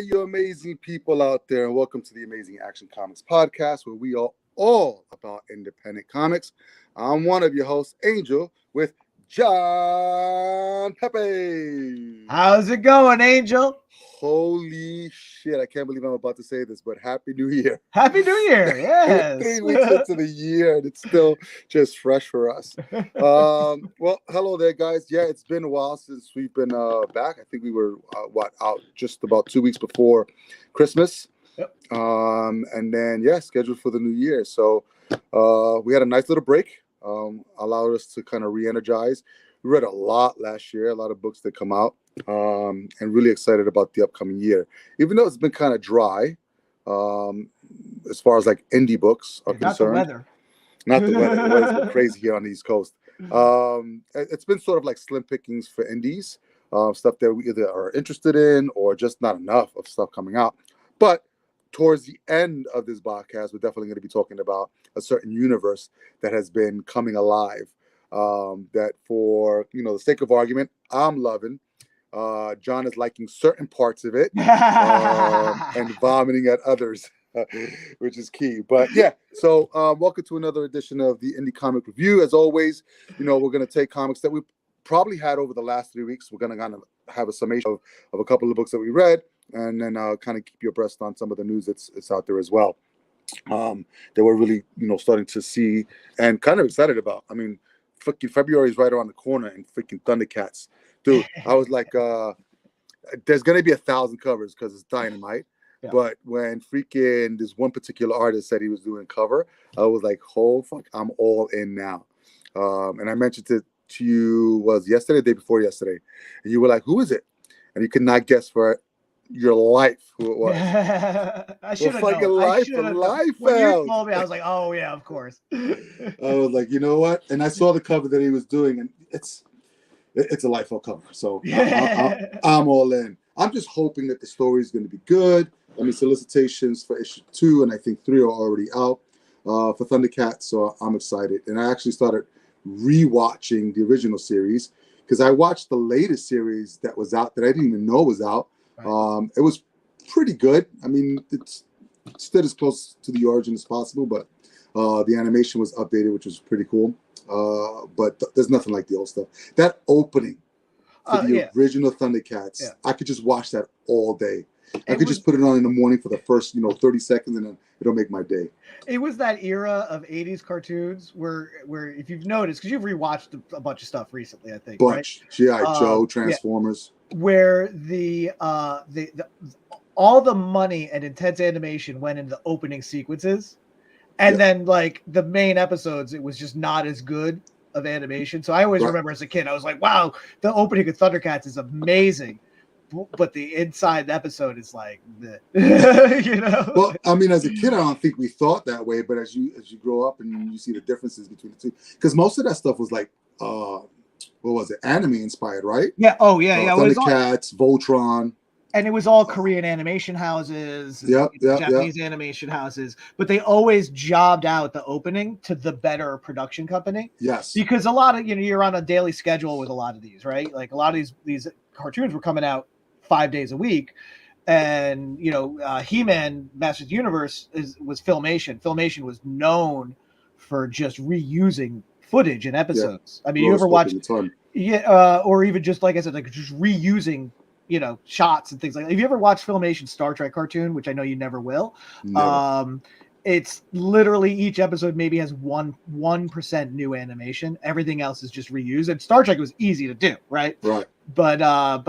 you amazing people out there, and welcome to the Amazing Action Comics podcast, where we are all about independent comics. I'm one of your hosts, Angel, with John Pepe. How's it going, Angel? Holy shit, I can't believe I'm about to say this, but Happy New Year. Happy New Year, We're yes. 3 weeks into the year, and it's still just fresh for us. Well, hello there, guys. Yeah, it's been a while since we've been back. I think we were, out just about 2 weeks before Christmas. Yep. And then, scheduled for the new year. So we had a nice little break, allowed us to kind of re-energize. We read a lot last year, a lot of books that come out, and really excited about the upcoming year. Even though it's been kind of dry, as far as like indie books are concerned. Not the weather. The weather's been crazy here on the East Coast. It's been sort of like slim pickings for indies, stuff that we either are interested in or just not enough of stuff coming out. But towards the end of this podcast, we're definitely going to be talking about a certain universe that has been coming alive. That for the sake of argument, I'm loving. John is liking certain parts of it and vomiting at others, which is key. But so welcome to another edition of the Indie Comic Review. As always, we're going to take comics that we probably had over the last 3 weeks. We're going to kind of have a summation of a couple of books that we read, and then kind of keep you abreast on some of the news that's out there as well. That we're really starting to see and kind of excited about. I mean, freaking February is right around the corner, and freaking Thundercats, dude. I was like, there's gonna be 1,000 covers because it's dynamite. Yeah. But when freaking this one particular artist said he was doing cover, I was like, oh fuck, I'm all in now. And I mentioned it to you was yesterday, the day before yesterday, and you were like, who is it? And you could not guess for your life who it was. I should have fucking life for life. When you told me, I was like, oh yeah, of course. I was like, you know what? And I saw the cover that he was doing, and it's a Liefeld cover. So I'm all in. I'm just hoping that the story is going to be good. I mean, solicitations for issue 2 and I think 3 are already out for Thundercats, so I'm excited. And I actually started rewatching the original series because I watched the latest series that was out that I didn't even know was out. Right. It was pretty good. I mean, it's still as close to the origin as possible, but the animation was updated, which was pretty cool. But there's nothing like the old stuff. That opening for the original Thundercats, I could just watch that all day. I could just put it on in the morning for the first 30 seconds, and then it'll make my day. It was that era of 80s cartoons where if you've noticed, because you've rewatched a bunch of stuff recently, I think, right? G.I. Joe, Transformers. Where the all the money and intense animation went into the opening sequences, and then like the main episodes, it was just not as good of animation. So I always remember as a kid, I was like, wow, the opening of Thundercats is amazing. But the inside episode is like, Well, I mean, as a kid, I don't think we thought that way. But as you grow up and you see the differences between the two, because most of that stuff was like, what was it? Anime inspired, right? Yeah. Oh, yeah, yeah. Thundercats, Voltron. And it was all Korean animation houses, Japanese animation houses, but they always jobbed out the opening to the better production company. Yes. Because a lot of, you're on a daily schedule with a lot of these, right? Like a lot of these cartoons were coming out 5 days a week. And, He-Man Masters of the Universe was Filmation. Filmation was known for just reusing footage in episodes. Yeah. I mean, you ever watched, or even just, like I said, like just reusing shots and things like that. Have you ever watched Filmation Star Trek cartoon, which I know you never will? Never. It's literally each episode maybe has 1% new animation. Everything else is just reused. And Star Trek was easy to do, right? Right. But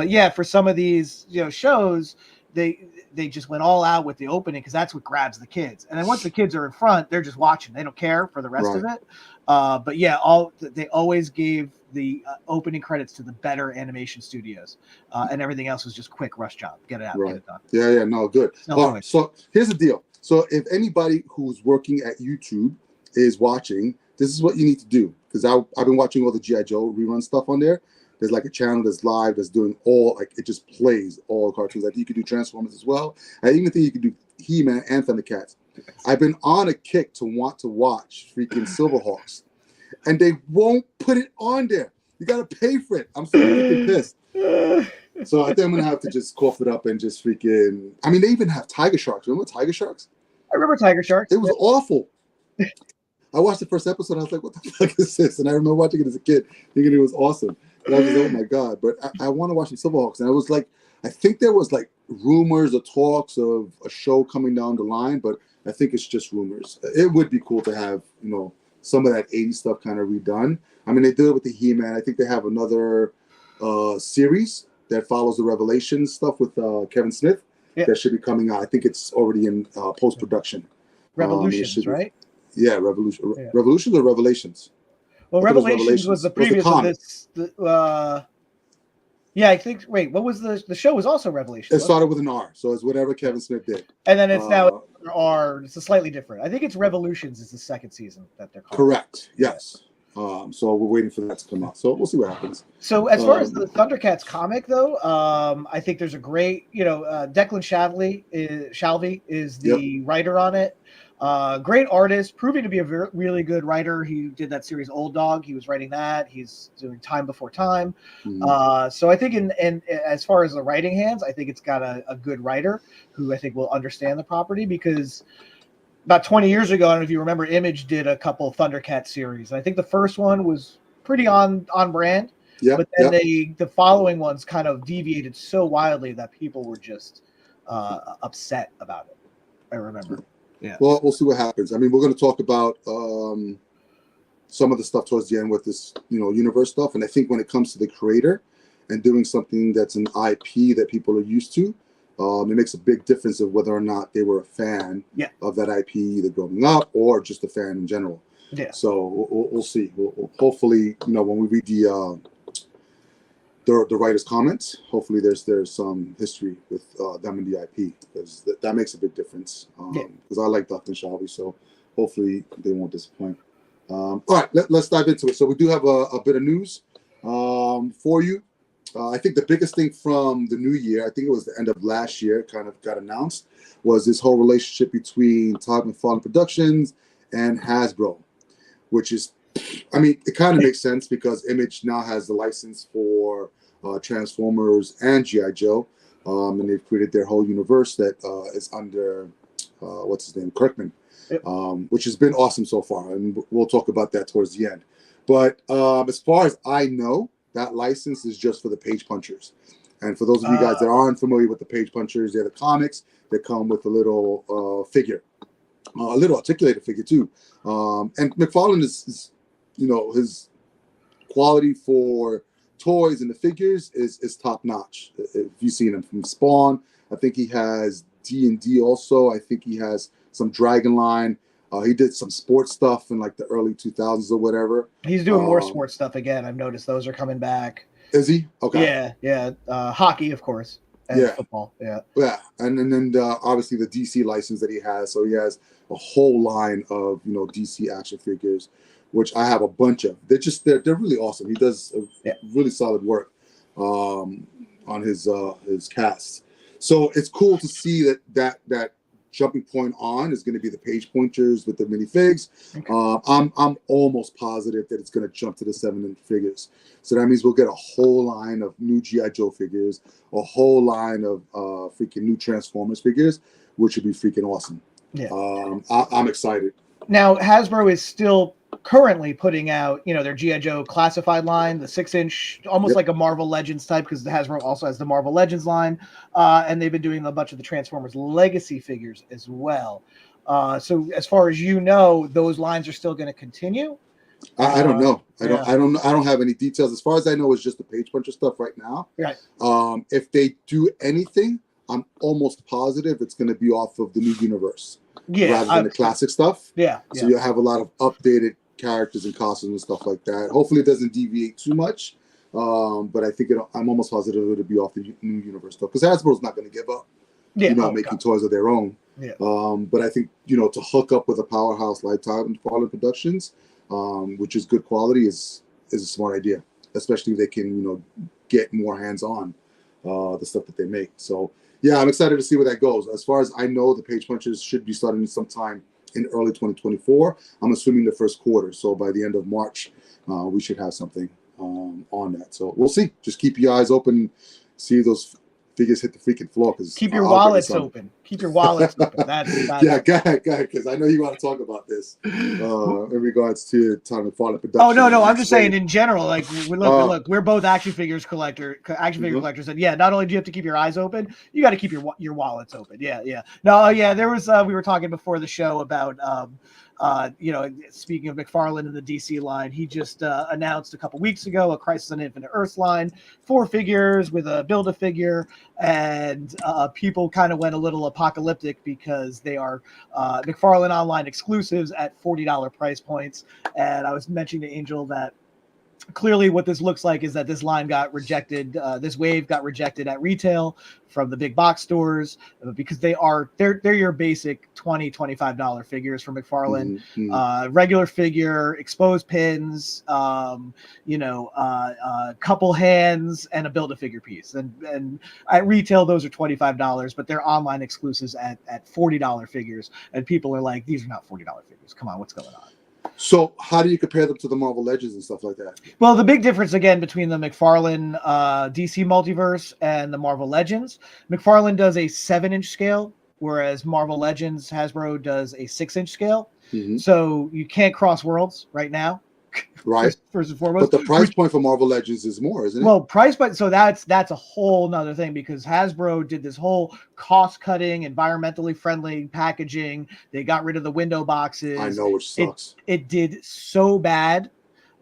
yeah, for some of these shows, they just went all out with the opening because that's what grabs the kids. And then once the kids are in front, they're just watching. They don't care for the rest of it. But yeah, they always gave the opening credits to the better animation studios, and everything else was just quick rush job. Get it out, get it done. Yeah, no, good. So here's the deal. So if anybody who's working at YouTube is watching, this is what you need to do. Because I've been watching all the G.I. Joe rerun stuff on there. There's like a channel that's live that's doing it just plays all cartoons. I think you could do Transformers as well. I even think you could do He-Man and Thundercats. I've been on a kick to want to watch freaking Silverhawks, and they won't put it on there. You got to pay for it. I'm so freaking pissed. So I think I'm gonna have to just cough it up and just freaking. I mean, they even have tiger sharks. Remember tiger sharks? I remember Tiger Sharks. It was awful. I watched the first episode. I was like, "What the fuck is this?" And I remember watching it as a kid, thinking it was awesome. And I was like, "Oh my god!" But I want to watch the Silverhawks, and I was like, I think there was like rumors or talks of a show coming down the line, but I think it's just rumors. It would be cool to have some of that '80s stuff kind of redone. I mean, they did it with the He-Man. I think they have another series that follows the Revelations stuff with Kevin Smith that should be coming out. I think it's already in post production. Revolutions, right? Yeah, Revolutions or Revelations? Well, Revelations was the previous of this. Yeah, I think. Wait, what was the show? Was also Revelations. It started with an R, so it's whatever Kevin Smith did. And then it's now R. It's a slightly different. I think it's Revolutions is the second season that they're called. Correct. Yes. So we're waiting for that to come out. So we'll see what happens. So as far as the Thundercats comic, though, I think there's a great, Declan Shalvey is the writer on it. Great artist, proving to be a really good writer. He did that series Old Dog. He was writing that. He's doing Time Before Time. So I think in as far as the writing hands, I think it's got a good writer who I think will understand the property, because about 20 years ago, I don't know if you remember, Image did a couple Thundercat series. And I think the first one was pretty on brand. Yeah. But then the following ones kind of deviated so wildly that people were just upset about it. I remember. Yeah. Well, we'll see what happens. I mean, we're going to talk about some of the stuff towards the end with this, universe stuff. And I think when it comes to the creator and doing something that's an IP that people are used to, it makes a big difference of whether or not they were a fan of that IP, either growing up or just a fan in general. Yeah. So we'll see. We'll hopefully, when we read the writer's comments, hopefully there's some history with them and the IP, because that makes a big difference. Because I like Dr. Shalvey, so hopefully they won't disappoint. All right, let's dive into it. So we do have a bit of news for you. I think the biggest thing from the new year, I think it was the end of last year, kind of got announced, was this whole relationship between Todd McFarlane Productions and Hasbro, which is, I mean, it kind of makes sense because Image now has the license for Transformers and G.I. Joe, and they've created their whole universe that is under, what's his name, Kirkman, which has been awesome so far, and we'll talk about that towards the end. But as far as I know, that license is just for the Page Punchers. And for those of you guys that aren't familiar with the Page Punchers, they're the comics that come with a little figure, a little articulated figure too. And McFarlane is his quality for toys and the figures is top notch. If you've seen him from Spawn, I think he has D&D also. I think he has some Dragon Line. He did some sports stuff in like the early 2000s or whatever. He's doing more sports stuff again. I've noticed those are coming back. Is he? Okay. Yeah. Hockey, of course. And football. Yeah. Yeah. And then obviously the DC license that he has. So he has a whole line of, DC action figures, which I have a bunch of. They're really awesome. He does really solid work on his casts. So it's cool to see that jumping point on is going to be the Page Punchers with the minifigs. Okay. I'm almost positive that it's going to jump to the 7-inch figures. So that means we'll get a whole line of new G.I. Joe figures, a whole line of freaking new Transformers figures, which would be freaking awesome. Yeah. I'm excited. Now, Hasbro is still currently putting out, their G.I. Joe classified line, the 6-inch, almost like a Marvel Legends type, because the Hasbro also has the Marvel Legends line, and they've been doing a bunch of the Transformers Legacy figures as well. So as far as those lines are still going to continue. I don't know. I don't have any details. As far as I know, it's just the Page Puncher stuff right now. Right. If they do anything, I'm almost positive it's going to be off of the new universe. Yeah, rather than the classic stuff. Yeah. So you'll have a lot of updated characters and costumes and stuff like that. Hopefully it doesn't deviate too much. But I think I'm almost positive it'll be off the new universe stuff, because Hasbro's not going to give up. Making toys of their own. Yeah. But I think to hook up with a powerhouse like Todd McFarlane Productions, which is good quality, is a smart idea, especially if they can get more hands on the stuff that they make. So. Yeah, I'm excited to see where that goes. As far as I know, the Page Punchers should be starting sometime in early 2024. I'm assuming the first quarter. So by the end of March, we should have something on that. So we'll see. Just keep your eyes open, see those figures hit the freaking floor. Because keep your wallets open. Keep your wallets open. That's yeah, go ahead, because I know you want to talk about this in regards to Todd McFarlane production. Oh no, I'm just saying in general. Like, look, we're both action figure collectors, and yeah, not only do you have to keep your eyes open, you got to keep your wallets open. Yeah. No, yeah, there was we were talking before the show about speaking of McFarlane and the DC line, he just announced a couple weeks ago a Crisis on Infinite Earths line, 4 figures with a Build-A-Figure, and people kind of went a little apocalyptic because they are McFarlane Online exclusives at $40 price points. And I was mentioning to Angel that clearly what this looks like is that this line got rejected. This wave got rejected at retail from the big box stores because they're your basic $20-$25 figures from McFarlane. Regular figure, exposed pins, couple hands, and a Build-A-Figure piece. And at retail, those are $25, but they're online exclusives at $40 figures. And people are like, these are not $40 figures. Come on, what's going on? So how do you compare them to the Marvel Legends and stuff like that? Well, the big difference, again, between the McFarlane DC Multiverse and the Marvel Legends, McFarlane does a 7-inch scale, whereas Marvel Legends, Hasbro, does a 6-inch scale. So you can't cross worlds right now. Right. First and foremost. But the price point for Marvel Legends is more, isn't it? Well, price point. So that's a whole nother thing, because Hasbro did this whole cost cutting, environmentally friendly packaging. They got rid of the window boxes. I know, which sucks. It did so bad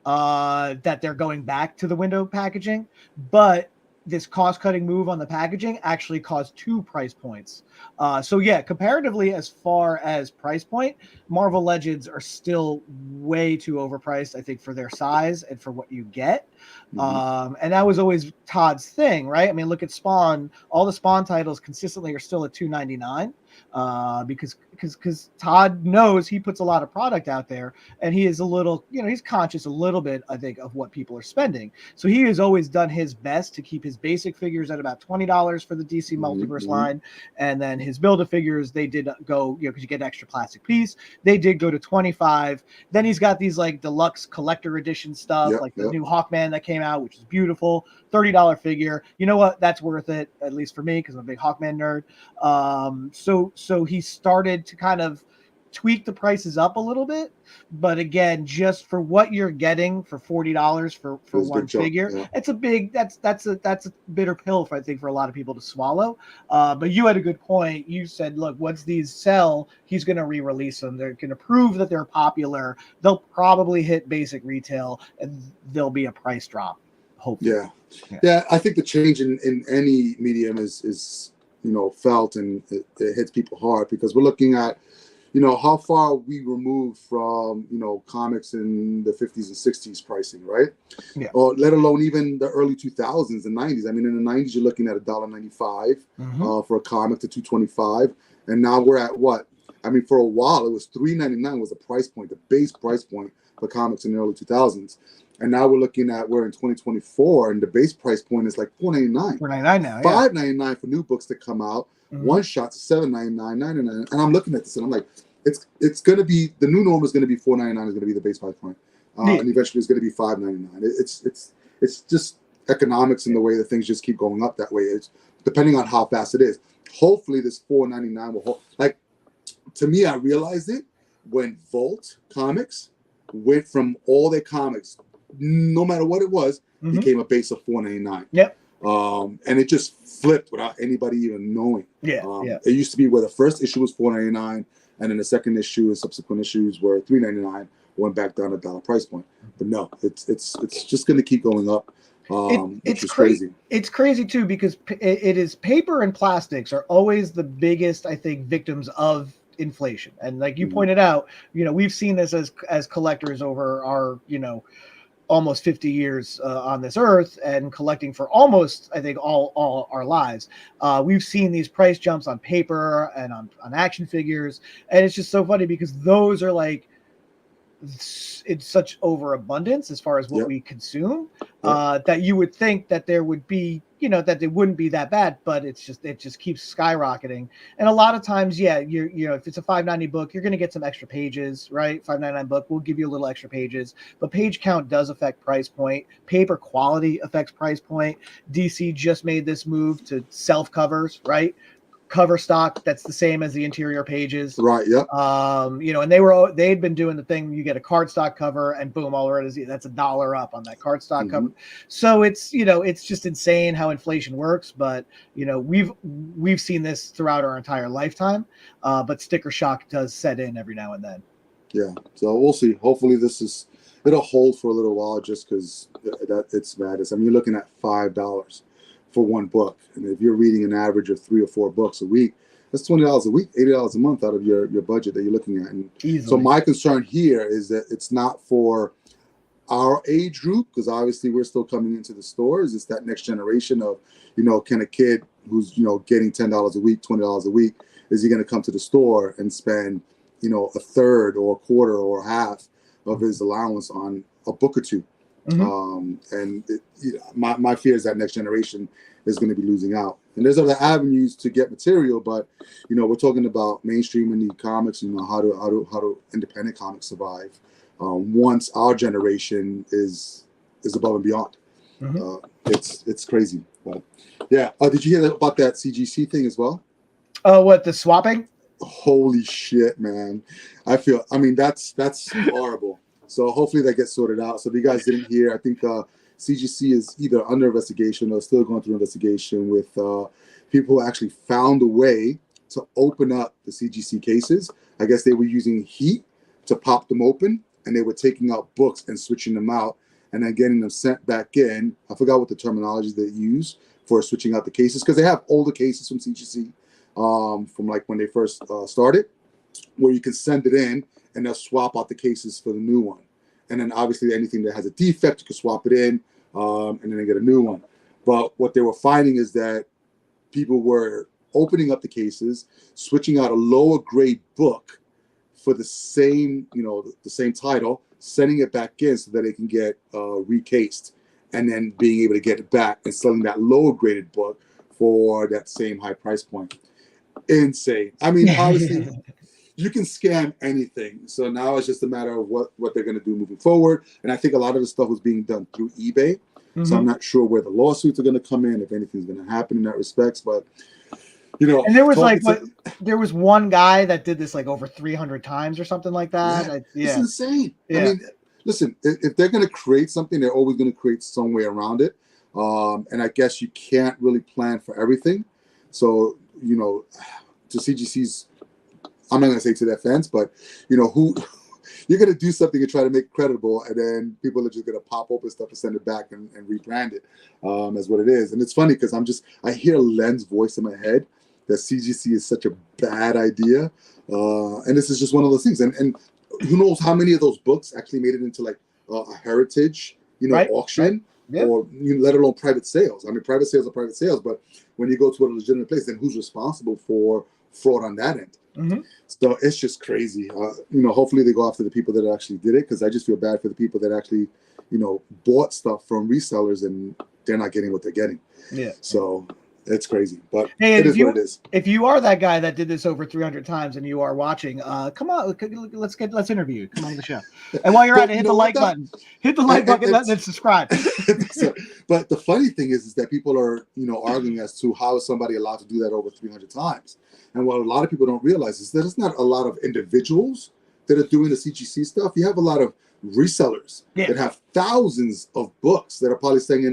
that they're going back to the window packaging, but this cost-cutting move on the packaging actually caused 2 price points. So yeah, comparatively, as far as price point, Marvel Legends are still way too overpriced, I think, for their size and for what you get. And that was always Todd's thing, right? I mean, look at Spawn. All the Spawn titles consistently are still at $299 because Todd knows he puts a lot of product out there, and he is a little, he's conscious a little bit, I think, of what people are spending. So he has always done his best to keep his basic figures at about $20 for the DC Multiverse line, and then his Build-A-Figures, they did go, because you get an extra plastic piece, they did go to $25. Then he's got these like deluxe collector edition stuff, the new Hawkman that came out, which is beautiful, $30 figure. You know what? That's worth it, at least for me, because I'm a big Hawkman nerd. So he started to kind of tweak the prices up a little bit, but again, just for what you're getting for $40 for one figure, it's a big that's a bitter pill for, I think, for a lot of people to swallow. But you had a good point. You said, look, once these sell, he's going to re-release them. They're going to prove that they're popular. They'll probably hit basic retail, and there'll be a price drop. Hopefully. Yeah. I think the change in any medium is felt, and it hits people hard, because we're looking at how far we remove from comics in the 50s and 60s pricing, right? Or let alone even the early 2000s and 90s. I mean, in the 90s you're looking at $1.95 for a comic to $2.25, and now we're at what? I mean, for a while it was $3.99 was the price point, the base price point for comics in the early 2000s. And now we're looking at, we're in 2024, and the base price point is like $4.99. $4.99 now, $5.99 for new books that come out. One shot to $7.99, $9.99. And I'm looking at this and I'm like, it's going to be, the new norm is going to be $4.99 is going to be the base price point. And eventually it's going to be $5.99. It's just economics and the way that things just keep going up that way. It's depending on how fast it is. Hopefully this $4.99 will hold. Like, to me, I realized it when Vault Comics went from all their comics, no matter what it was, became a base of $4.99. Yep. And it just flipped without anybody even knowing. It used to be where the first issue was $4.99, and then the second issue and subsequent issues were $3.99, went back down $1 price point. But no, it's just going to keep going up. Which is crazy. It's crazy too, because it is paper and plastics are always the biggest, I think, victims of inflation. And like you pointed out, we've seen this as collectors over our, almost 50 years on this earth, and collecting for almost, I think, all our lives. We've seen these price jumps on paper and on action figures, and it's just so funny because those are like, it's such overabundance as far as what we consume, that you would think that there would be, that they wouldn't be that bad, but it just keeps skyrocketing. And a lot of times, yeah, if it's a $5.90 book, you're going to get some extra pages, right? $5.99 book will give you a little extra pages, but page count does affect price point. Paper quality affects price point. DC just made this move to self covers, right? Cover stock that's the same as the interior pages, right? Yep. And they'd been doing the thing, you get a cardstock cover and boom, all right, that's $1 up on that cardstock cover. So it's just insane how inflation works, but we've seen this throughout our entire lifetime, but sticker shock does set in every now and then. Yeah, so we'll see. Hopefully it'll hold for a little while, just because it's madness. I mean, you're looking at $5 for one book, and if you're reading an average of 3 or 4 books a week, that's $20 a week, $80 a month out of your budget that you're looking at. And easily. So my concern here is that it's not for our age group, because obviously we're still coming into the stores. It's that next generation of, can a kid who's getting $10 a week, $20 a week, is he going to come to the store and spend a third or a quarter or half of his allowance on a book or two? And my fear is that next generation is going to be losing out. And there's other avenues to get material, but we're talking about mainstream indie comics. How do independent comics survive once our generation is above and beyond? It's crazy. But yeah, did you hear about that CGC thing as well? What, the swapping? Holy shit, man! I mean, that's horrible. So hopefully that gets sorted out. So if you guys didn't hear, I think CGC is either under investigation or still going through investigation with people who actually found a way to open up the CGC cases. I guess they were using heat to pop them open, and they were taking out books and switching them out and then getting them sent back in. I forgot what the terminology they use for switching out the cases, because they have older cases from CGC from like when they first started, where you can send it in and they'll swap out the cases for the new one. And then obviously anything that has a defect, you can swap it in and then they get a new one. But what they were finding is that people were opening up the cases, switching out a lower grade book for the same, the same title, sending it back in so that they can get recased, and then being able to get it back and selling that lower graded book for that same high price point. Insane. I mean, obviously, you can scam anything. So now it's just a matter of what they're going to do moving forward. And I think a lot of the stuff was being done through eBay. So I'm not sure where the lawsuits are going to come in, if anything's going to happen in that respects. But, and there was there was one guy that did this like over 300 times or something like that. It's insane. Yeah. I mean, listen, if they're going to create something, they're always going to create some way around it. And I guess you can't really plan for everything. So, to CGC's, I'm not going to say to their fans, but, who you're going to do something and try to make it credible, and then people are just going to pop open stuff and send it back and rebrand it as what it is. And it's funny because I hear Len's voice in my head that CGC is such a bad idea. And this is just one of those things. And who knows how many of those books actually made it into like a heritage, auction, or let alone private sales. I mean, private sales are private sales, but when you go to a legitimate place, then who's responsible for fraud on that end? So it's just crazy. Hopefully they go after the people that actually did it, because I just feel bad for the people that actually, bought stuff from resellers and they're not getting what they're getting. Yeah. So it's crazy, but hey, it is what it is. If you are that guy that did this over 300 times and you are watching, come on, let's interview you. Come on the show. And while you're at it, hit the like button. Hit the like button and subscribe. But the funny thing is that people are, arguing as to how is somebody allowed to do that over 300 times. And what a lot of people don't realize is that it's not a lot of individuals that are doing the CGC stuff. You have a lot of resellers that have thousands of books that are probably selling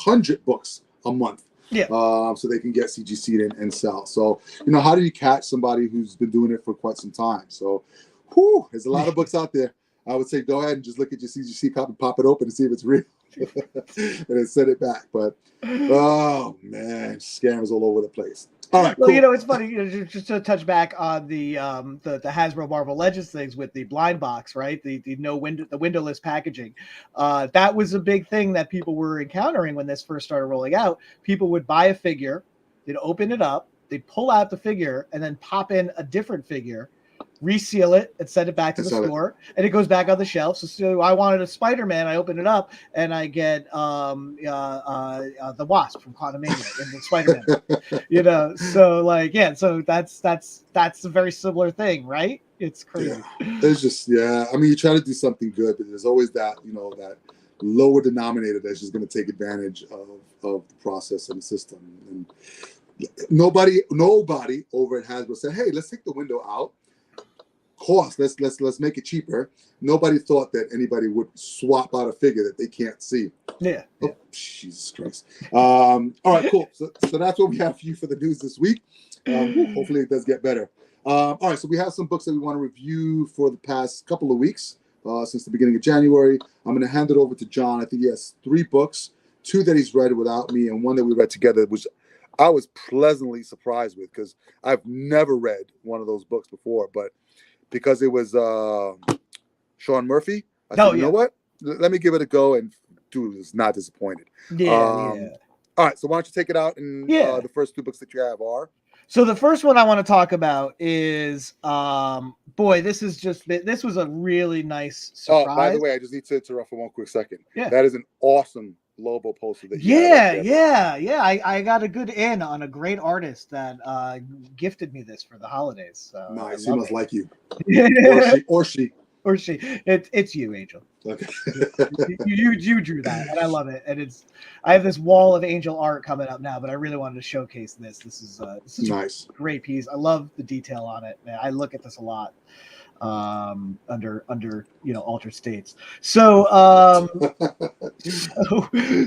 100 books a month. So they can get CGC and sell. So, how do you catch somebody who's been doing it for quite some time? So, there's a lot of books out there. I would say go ahead and just look at your CGC copy, pop it open and see if it's real. And then send it back. But, oh, man, scammers all over the place. All right, well, cool. It's funny, just to touch back on the Hasbro Marvel Legends things with the blind box, right? The windowless packaging. That was a big thing that people were encountering when this first started rolling out. People would buy a figure, they'd open it up, they'd pull out the figure, and then pop in a different figure reseal it, and send it back to the Sell it. store, and it goes back on the shelf. So I wanted a Spider-Man. I open it up, and I get the Wasp from Quantumania in the Spider-Man. So like, yeah, so that's a very similar thing, right? It's crazy. It's just, I mean, you try to do something good, but there's always that, that lower denominator that's just going to take advantage of the process and the system. And nobody over at Hasbro said, hey, let's take the window out. Cost, let's make it cheaper. Nobody thought that anybody would swap out a figure that they can't see. Yeah. Oh, Jesus Christ. All right, cool. So that's what we have for you for the news this week. Hopefully it does get better. All right, so we have some books that we want to review for the past couple of weeks, since the beginning of January. I'm going to hand it over to John. I think he has 3 books, 2 that he's read without me, and 1 that we read together, which I was pleasantly surprised with because I've never read one of those books before, but because it was Sean Murphy, I said, you know what? Let me give it a go, and dude was not disappointed. All right, so why don't you take it out, and the first 2 books that you have are? So the first one I want to talk about is, this was a really nice surprise. Oh, by the way, I just need to interrupt for 1 quick second. Yeah. That is an awesome Lobo poster. That I got a good in on a great artist that gifted me this for the holidays. So nice. He must like you. or she. It's you, Angel. Okay. you drew that, and I love it. And I have this wall of Angel art coming up now, but I really wanted to showcase this. This is nice, a great piece. I love the detail on it. Man, I look at this a lot under altered states. So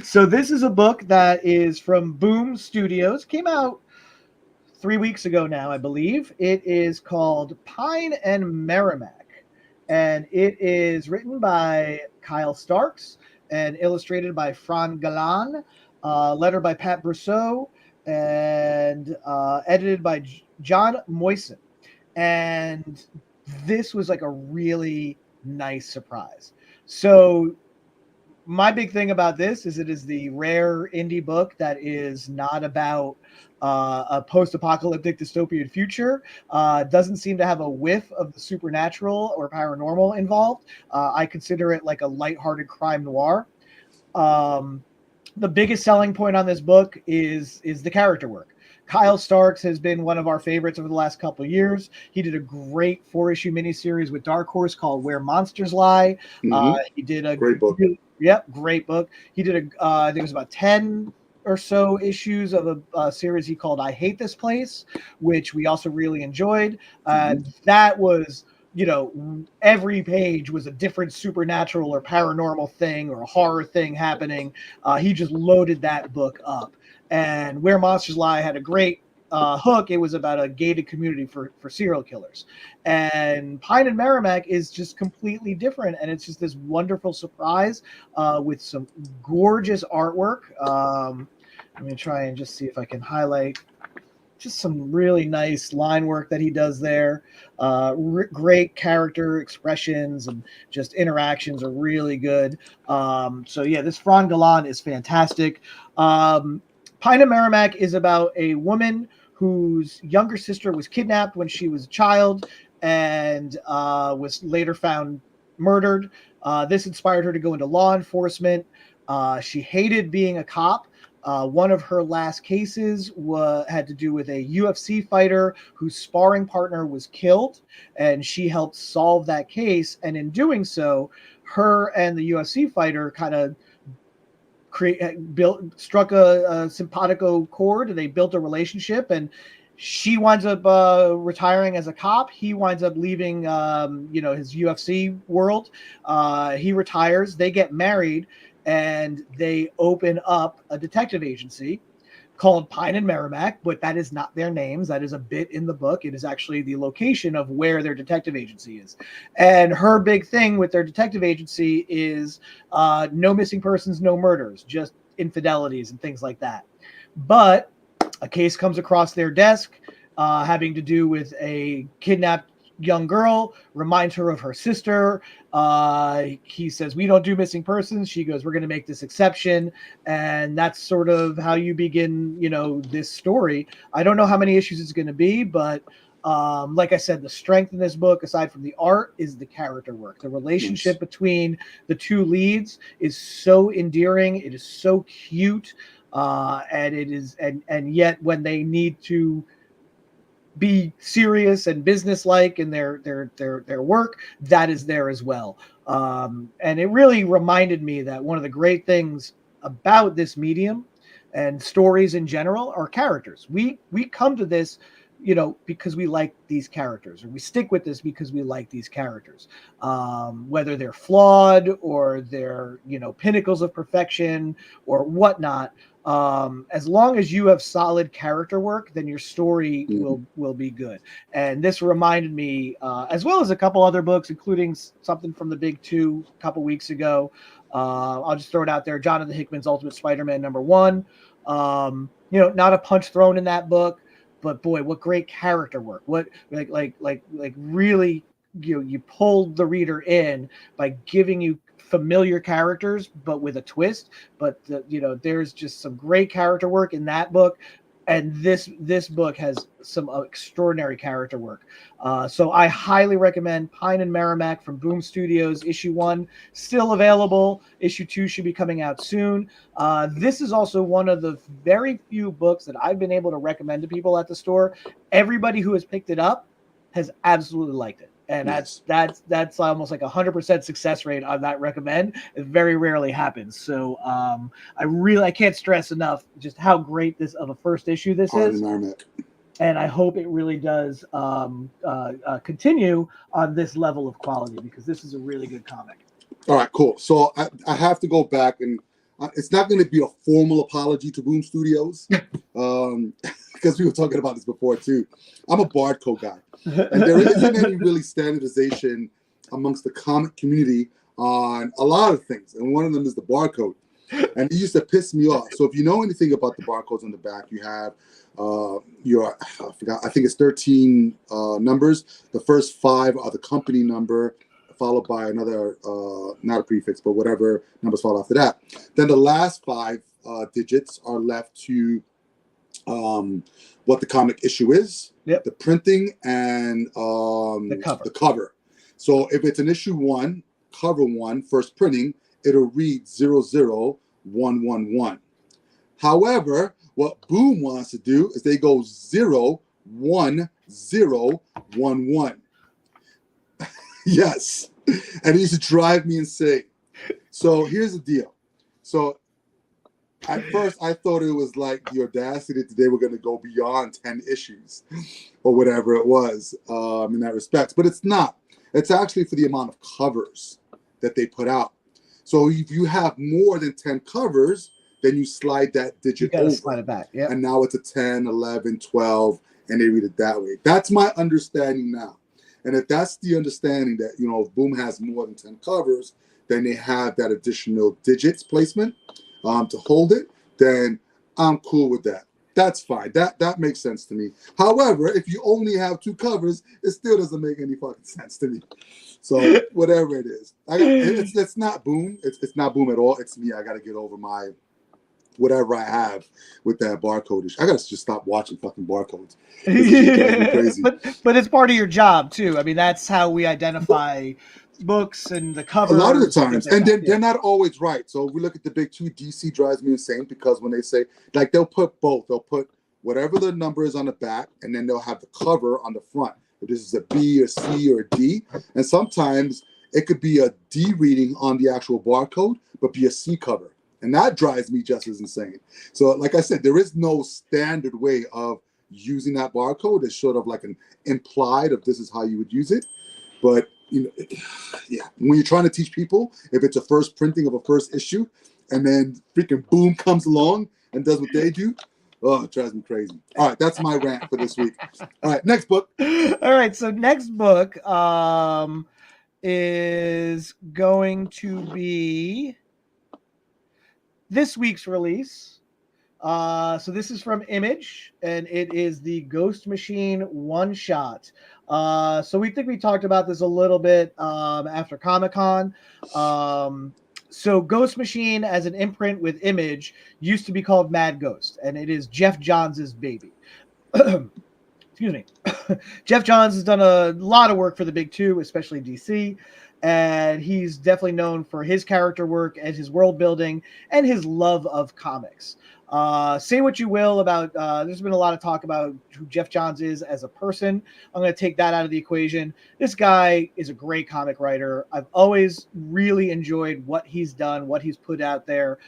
so this is a book that is from Boom Studios. Came out 3 weeks ago now, I believe. It is called Pine and Merrimack. And it is written by Kyle Starks and illustrated by Fran Galan, lettered by Pat Brousseau, and edited by John Moisen. And this was like a really nice surprise. So my big thing about this is it is the rare indie book that is not about a post-apocalyptic dystopian future. Doesn't seem to have a whiff of the supernatural or paranormal involved. I consider it like a lighthearted crime noir. The biggest selling point on this book is the character work. Kyle Starks has been one of our favorites over the last couple of years. He did a great 4-issue miniseries with Dark Horse called Where Monsters Lie. He did a great book. Great book. He did I think it was about 10 or so issues of a series he called I Hate This Place, which we also really enjoyed. That was, every page was a different supernatural or paranormal thing or a horror thing happening. He just loaded that book up. And Where Monsters Lie had a great hook. It was about a gated community for serial killers. And Pine and Merrimack is just completely different. And it's just this wonderful surprise with some gorgeous artwork. I'm going to try and just see if I can highlight just some really nice line work that he does there. Great character expressions and just interactions are really good. This Fran Galan is fantastic. Pine and Merrimack is about a woman whose younger sister was kidnapped when she was a child and was later found murdered. This inspired her to go into law enforcement. She hated being a cop. One of her last cases had to do with a UFC fighter whose sparring partner was killed, and she helped solve that case. And in doing so, her and the UFC fighter kind of struck a simpatico chord, and they built a relationship. And she winds up retiring as a cop. He winds up leaving, his UFC world. He retires. They get married. And they open up a detective agency called Pine and Merrimack, but that is not their names. That is a bit in the book. It is actually the location of where their detective agency is. And her big thing with their detective agency is no missing persons, no murders, just infidelities and things like that. But a case comes across their desk having to do with a kidnapped young girl, reminds her of her sister. He says, we don't do missing persons. She goes, we're going to make this exception. And that's sort of how you begin, this story. I don't know how many issues it's going to be, but Like I said, the strength in this book, aside from the art, is the character work. The relationship between the two leads is so endearing. It is so cute, and it is, and yet when they need to be serious and businesslike in their work, that is there as well. And it really reminded me that one of the great things about this medium and stories in general are characters. We come to this, because we like these characters, or we stick with this because we like these characters, whether they're flawed or they're pinnacles of perfection or whatnot. As long as you have solid character work, then your story will be good. And this reminded me, as well as a couple other books, including something from the Big Two a couple weeks ago. I'll just throw it out there: Jonathan Hickman's Ultimate Spider-Man #1. Not a punch thrown in that book, but boy, what great character work! What like really, you pulled the reader in by giving you familiar characters, but with a twist. But there's just some great character work in that book, and this book has some extraordinary character work. So I highly recommend Pine and Merrimack from Boom Studios. Issue 1 still available. Issue 2 should be coming out soon. This is also one of the very few books that I've been able to recommend to people at the store. Everybody who has picked it up has absolutely liked it. And that's almost like 100% success rate on that recommend. It very rarely happens. So I can't stress enough just how great this of a first issue this is. And I hope it really does continue on this level of quality, because this is a really good comic. All right, cool. So I have to go back, and it's not going to be a formal apology to Boom Studios, because we were talking about this before too. I'm a barcode guy, and there isn't any really standardization amongst the comic community on a lot of things, and one of them is the barcode. And it used to piss me off. So if you know anything about the barcodes on the back, you have I think it's 13 numbers. The first 5 are the company number, followed by another, not a prefix, but whatever numbers follow after that. Then the last 5 digits are left to what the comic issue is, the printing, and the cover. So if it's an issue 1, cover 1, first printing, it'll read 00111. However, what Boom wants to do is they go 01011. Yes. And it used to drive me insane. So here's the deal. So at first I thought it was like the audacity that they were going to go beyond 10 issues or whatever it was in that respect. But it's not. It's actually for the amount of covers that they put out. So if you have more than 10 covers, then you slide that digit over. Slide it back. Yep. And now it's a 10, 11, 12, and they read it that way. That's my understanding now. And if that's the understanding that, if Boom has more than 10 covers, then they have that additional digits placement to hold it, then I'm cool with that. That's fine. That makes sense to me. However, if you only have 2 covers, it still doesn't make any fucking sense to me. So whatever it is, it's not Boom. It's not Boom at all. It's me. I got to get over my whatever I have with that barcode issue. I got to just stop watching fucking barcodes. It's crazy. But it's part of your job too. I mean, that's how we identify books and the cover. A lot of the times, and they're not always right. So if we look at the Big Two, DC drives me insane because when they say, like, they'll put both. They'll put whatever the number is on the back, and then they'll have the cover on the front. If this is a B or C or a D, and sometimes it could be a D reading on the actual barcode, but be a C cover. And that drives me just as insane. So like I said, there is no standard way of using that barcode. It's sort of like an implied of this is how you would use it. But, when you're trying to teach people, if it's a first printing of a first issue, and then freaking Boom comes along and does what they do, oh, it drives me crazy. All right, that's my rant for this week. All right, next book. All right, so next book is going to be this week's release. So this is from Image, and it is the Ghost Machine one-shot. So we think we talked about this a little bit after Comic-Con. So Ghost Machine, as an imprint with Image, used to be called Mad Ghost, and it is Jeff Johns' baby. Excuse excuse me, Jeff Johns has done a lot of work for the big two, especially DC, and he's definitely known for his character work and his world building and his love of comics. Say what you will about, there's been a lot of talk about who Jeff Johns is as a person. I'm going to take that out of the equation. This guy is a great comic writer. I've always really enjoyed what he's done, what he's put out there.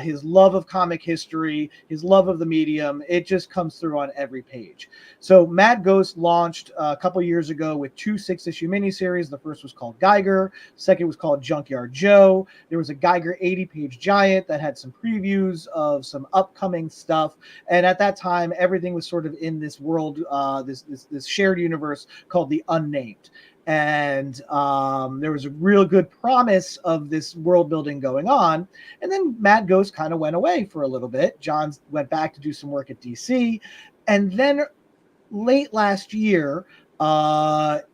His love of comic history, his love of the medium, it just comes through on every page. So Mad Ghost launched a couple years ago with 2 6-issue miniseries. The first was called Geiger. Second was called Junkyard Joe. There was a Geiger 80-page giant that had some previews of some upcoming stuff. And at that time, everything was sort of in this world, this shared universe called the Unnamed. And there was a real good promise of this world building going on. And then Mad Ghost kind of went away for a little bit. Johns went back to do some work at DC. And then late last year, Mad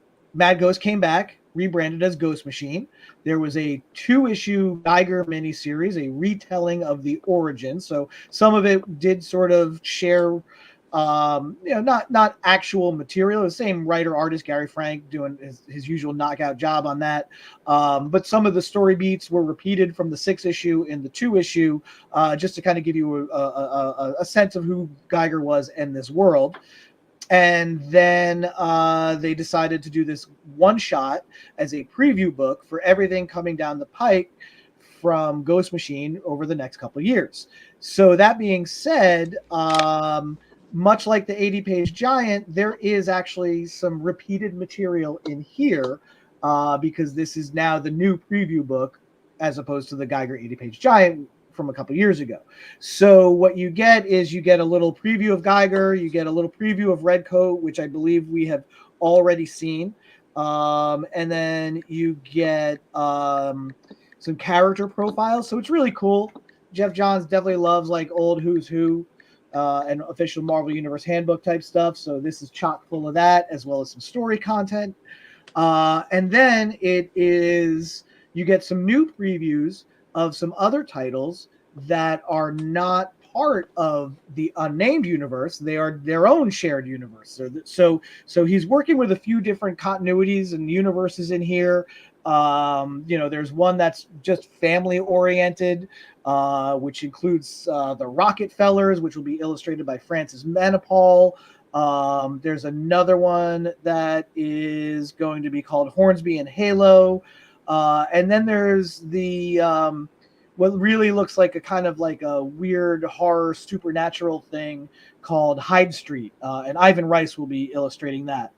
Ghost came back, rebranded as Ghost Machine. There was a 2-issue Geiger miniseries, a retelling of the origin. So some of it did sort of share, not actual material. The same writer artist Gary Frank doing his usual knockout job on that. But some of the story beats were repeated from the 6-issue in the 2-issue, just to kind of give you a sense of who Geiger was in this world. And then they decided to do this one shot as a preview book for everything coming down the pike from Ghost Machine over the next couple of years. So that being said, much like the 80-page giant, there is actually some repeated material in here because this is now the new preview book as opposed to the Geiger 80-page giant from a couple years ago. So what you get is you get a little preview of Geiger, you get a little preview of Redcoat, which I believe we have already seen, and then you get some character profiles. So it's really cool. Jeff Johns definitely loves like old Who's Who and official Marvel Universe handbook type stuff. So this is chock full of that, as well as some story content. And then you get some new previews of some other titles that are not part of the Unnamed universe. They are their own shared universe. So he's working with a few different continuities and universes in here. There's one that's just family oriented, which includes the Rockefellers, which will be illustrated by Francis Manapul. There's another one that is going to be called Hornsby and Halo. And then there's the what really looks like a kind of like a weird horror supernatural thing called Hyde Street. And Ivan Rice will be illustrating that.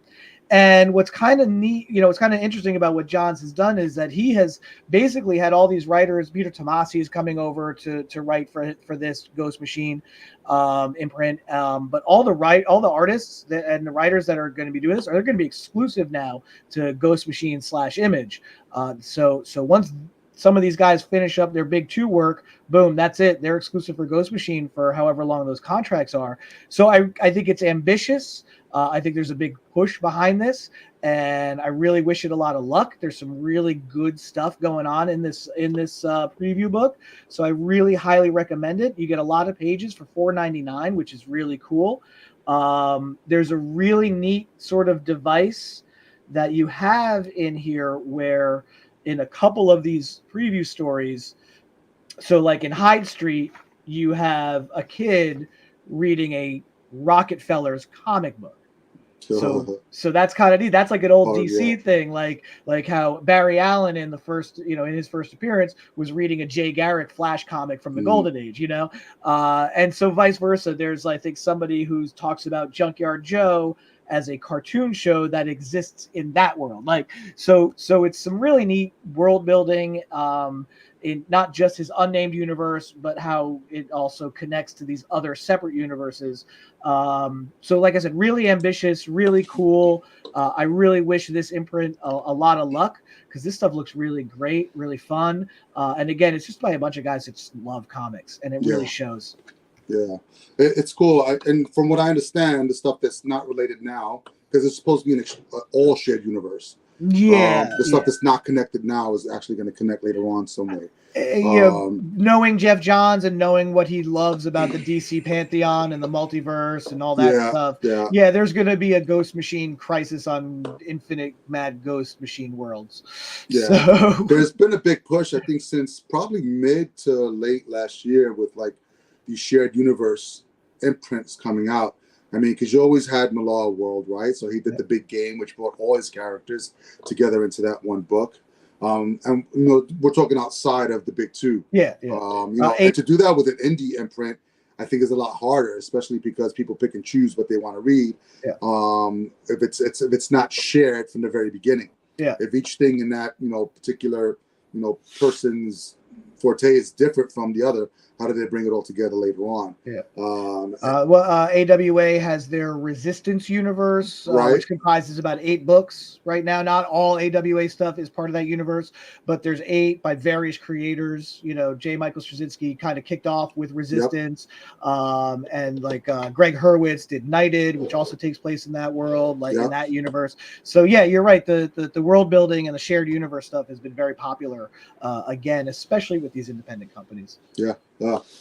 And what's kind of neat, what's kind of interesting about what Johns has done is that he has basically had all these writers. Peter Tomasi is coming over to write for this Ghost Machine imprint. But all the artists and the writers that are going to be doing this are going to be exclusive now to Ghost Machine /Image. So once some of these guys finish up their big 2 work, boom, that's it. They're exclusive for Ghost Machine for however long those contracts are. So I think it's ambitious. I think there's a big push behind this, and I really wish it a lot of luck. There's some really good stuff going on in this preview book, so I really highly recommend it. You get a lot of pages for $4.99, which is really cool. There's a really neat sort of device that you have in here where in a couple of these preview stories, so like in Hyde Street, you have a kid reading a Rockefellers comic book. So that's kind of neat. That's like an old DC thing, like how Barry Allen in the first, in his first appearance was reading a Jay Garrick Flash comic from the Golden Age, and so vice versa. There's, I think, somebody who talks about Junkyard Joe as a cartoon show that exists in that world. So it's some really neat world building, in not just his Unnamed universe, but how it also connects to these other separate universes. So like I said, really ambitious, really cool. I really wish this imprint a lot of luck, because this stuff looks really great, really fun. And again, it's just by a bunch of guys that just love comics, and it really shows. Yeah, it's cool. And from what I understand, the stuff that's not related now, because it's supposed to be an all shared universe. Yeah, The yeah. stuff that's not connected now is actually going to connect later on some way. You know, knowing Jeff Johns and knowing what he loves about the DC pantheon and the multiverse and all that stuff, yeah, there's going to be a Ghost Machine Crisis on Infinite Mad Ghost Machine Worlds. Yeah, so there's been a big push, I think, since probably mid to late last year with like these shared universe imprints coming out. I mean, because you always had Millar World, right? So he did the big game, which brought all his characters together into that one book. And you know, we're talking outside of the big two. Yeah. You know, and to do that with an indie imprint, I think is a lot harder, especially because people pick and choose what they want to read. Yeah. If it's not shared from the very beginning. Yeah. If each thing in that, you know, particular, you know, person's forte is different from the other, how do they bring it all together later on? Yeah. AWA has their Resistance universe, which comprises about 8 books right now. Not all AWA stuff is part of that universe, but there's 8 by various creators. You know, J. Michael Straczynski kind of kicked off with Resistance, and like Greg Hurwitz did Knighted, which also takes place in that world, like in that universe. So yeah, you're right. The world building and the shared universe stuff has been very popular again, especially with these independent companies. Yeah.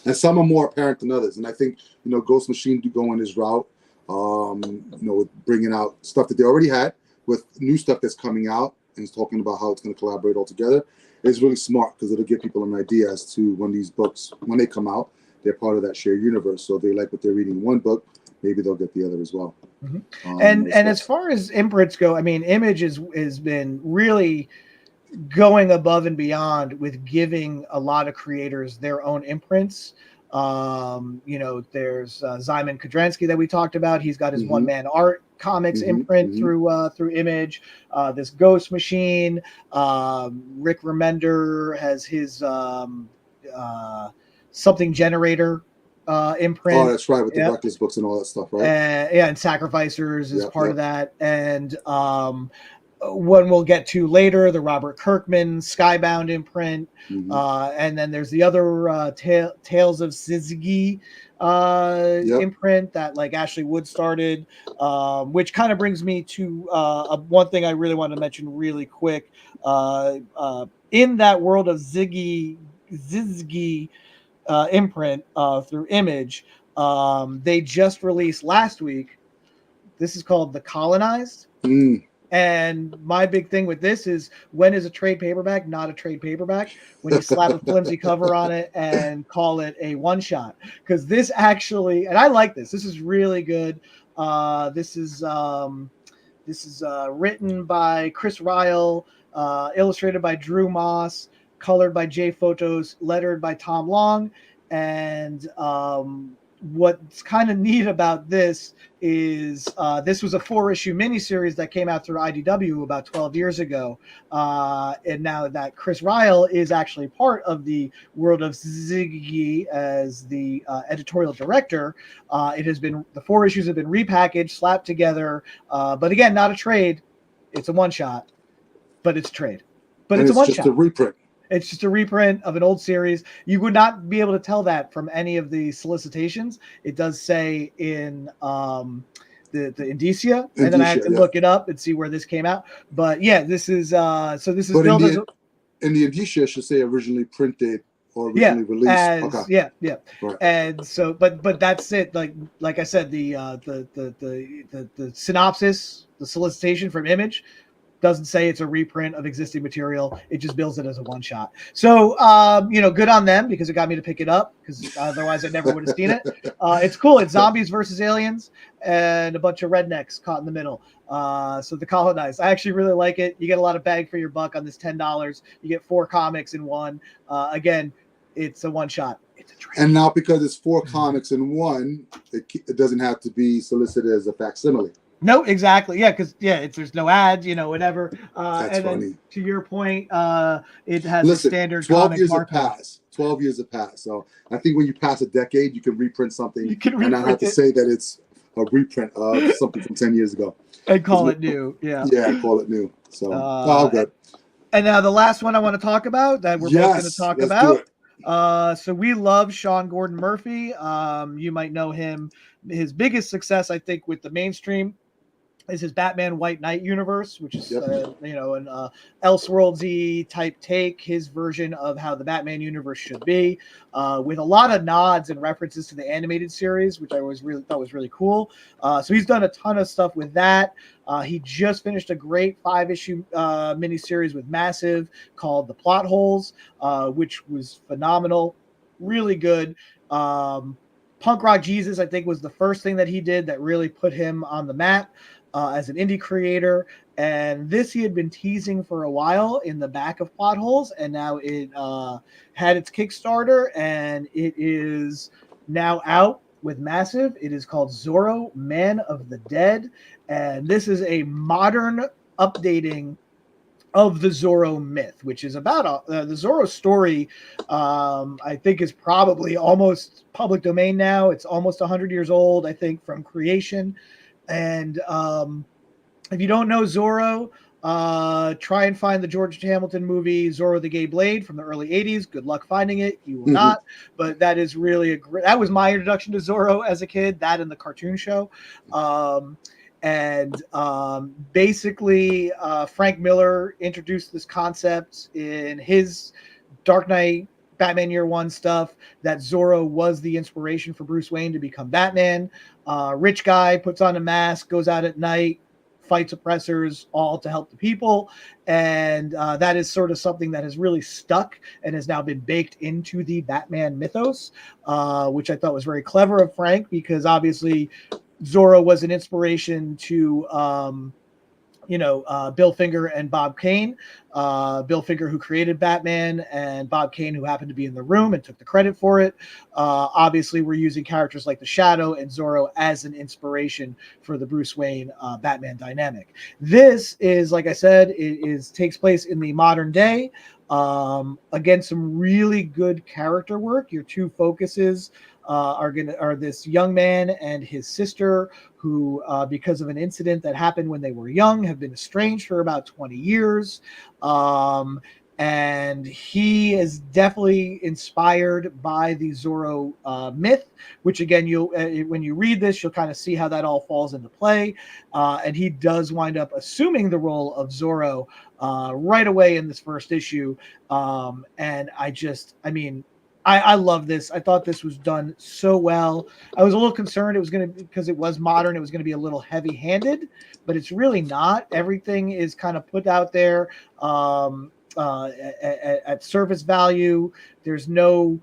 And some are more apparent than others. And I think, you know, Ghost Machine do go on his route, you know, with bringing out stuff that they already had with new stuff that's coming out and he's talking about how it's going to collaborate all together. It's really smart because it'll give people an idea as to when these books, when they come out, they're part of that shared universe. So if they like what they're reading in one book, maybe they'll get the other as well. Mm-hmm. And as far as imprints go, I mean, Image has been really going above and beyond with giving a lot of creators their own imprints. You know, there's Zyman Kudranski that we talked about. He's got his one-man art comics imprint through Image. This Ghost Machine. Rick Remender has his Something Generator imprint. Oh, that's right, with the Reckless books and all that stuff, right? And Sacrificers is part of that. And one we'll get to later, the Robert Kirkman Skybound imprint. And then there's the other Tales of Sizigi imprint that like Ashley Wood started, which kind of brings me to one thing I really want to mention really quick. In that world of Zizgi imprint through Image, they just released last week. This is called The Colonized. And my big thing with this is, when is a trade paperback not a trade paperback? When you slap a flimsy cover on it and call it a one-shot. Because this actually, and I like this. This is really good. This is written by Chris Ryle, illustrated by Drew Moss, colored by Jay Photos, lettered by Tom Long. And what's kind of neat about this is this was a 4-issue miniseries that came out through IDW about 12 years ago. And now that Chris Ryle is actually part of the world of Ziggy as the editorial director, the 4 issues have been repackaged, slapped together. But again, not a trade. It's a one-shot, but it's a trade. But it's a one-shot. It's just a reprint. It's just a reprint of an old series. You would not be able to tell that from any of the solicitations. It does say in the indicia, and then I had to look it up and see where this came out. But yeah, this is this is billed as in the indicia should say originally printed or originally released. Right. And so, but that's it. Like I said, the synopsis, the solicitation from Image doesn't say it's a reprint of existing material. It just bills it as a one-shot. So, good on them, because it got me to pick it up, because otherwise I never would have seen it. It's cool. It's zombies versus aliens and a bunch of rednecks caught in the middle. So The Colonized. I actually really like it. You get a lot of bang for your buck on this $10. You get 4 comics in one. Again, it's a one-shot. It's a trade. And now because it's 4 comics in one, it doesn't have to be solicited as a facsimile. No, exactly. Yeah, because there's no ads, whatever. That's and funny. Then to your point, it has a standard 12 years markup. have passed. 12 years have passed. So I think when you pass a decade, you can reprint something and not have to say that it's a reprint of something from 10 years ago. And call it new. Yeah. Yeah, call it new. So all good. And now the last one I want to talk about that we're both going to talk about. So we love Sean Gordon Murphy. You might know him. His biggest success, I think, with the mainstream is his Batman White Knight universe, which is Yep. an Elseworldsy type take, his version of how the Batman universe should be, with a lot of nods and references to the animated series, which I thought was really cool. So he's done a ton of stuff with that. He just finished a great 5-issue miniseries with Massive called The Plot Holes, which was phenomenal, really good. Punk Rock Jesus, I think, was the first thing that he did that really put him on the map as an indie creator. And this he had been teasing for a while in the back of Plot Holes, and now it had its Kickstarter, and it is now out with Massive. It is called Zorro, Man of the Dead, and this is a modern updating of the Zorro myth, which is about the Zorro story. I think is probably almost public domain now. It's almost 100 years old, I think, from creation. And if you don't know Zorro, try and find the George Hamilton movie Zorro the Gay Blade from the early 80s. Good luck finding it. You will not. But that is really that was my introduction to Zorro as a kid, that and the cartoon show. Basically, Frank Miller introduced this concept in his Dark Knight Batman Year One stuff, that Zorro was the inspiration for Bruce Wayne to become Batman. Rich guy puts on a mask, goes out at night, fights oppressors, all to help the people. And that is sort of something that has really stuck and has now been baked into the Batman mythos, which I thought was very clever of Frank, because obviously Zorro was an inspiration to Bill Finger and Bob Kane. Bill Finger, who created Batman, and Bob Kane, who happened to be in the room and took the credit for it. Obviously, we're using characters like the Shadow and Zorro as an inspiration for the Bruce Wayne Batman dynamic. This is, like I said, it takes place in the modern day. Again, some really good character work. Your two focuses are this young man and his sister, who, because of an incident that happened when they were young, have been estranged for about 20 years. And he is definitely inspired by the Zorro myth, which, again, when you read this, you'll kind of see how that all falls into play. And he does wind up assuming the role of Zorro right away in this first issue. And I love this. I thought this was done so well. I was a little concerned it was going to, because it was modern, it was going to be a little heavy-handed, but it's really not. Everything is kind of put out there at surface value. There's no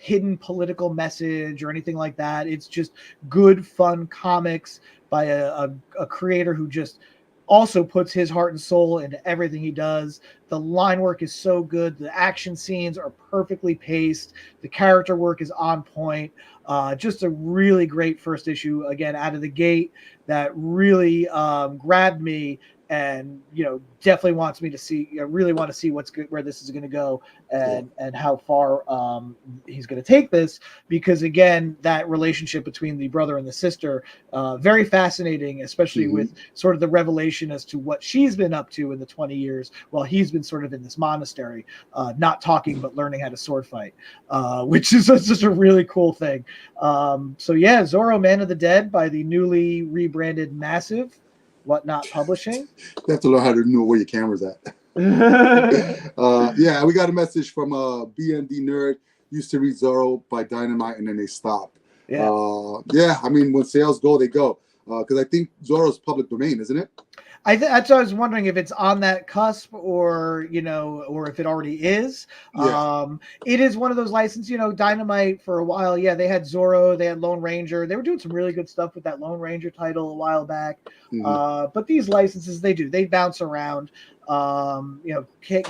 hidden political message or anything like that. It's just good, fun comics by a creator who just also puts his heart and soul into everything he does. The line work is so good. The action scenes are perfectly paced. The character work is on point. Just a really great first issue, again, out of the gate, that really grabbed me, and definitely wants me to see. I really want to see where this is going to go, and how far he's going to take this, because, again, that relationship between the brother and the sister, very fascinating, especially with sort of the revelation as to what she's been up to in the 20 years while he's been sort of in this monastery, not talking but learning how to sword fight, which is just a really cool thing. Zorro, Man of the Dead, by the newly rebranded Massive Whatnot Publishing. You have to learn how to know where your camera's at. We got a message from BND Nerd. Used to read Zorro by Dynamite, and then they stopped. When sales go, they go. Because I think Zorro's public domain, isn't it? That's what I was wondering, if it's on that cusp, or if it already is. It is one of those licenses. Dynamite for a while, they had Zorro, they had Lone Ranger. They were doing some really good stuff with that Lone Ranger title a while back. But these licenses, they bounce around.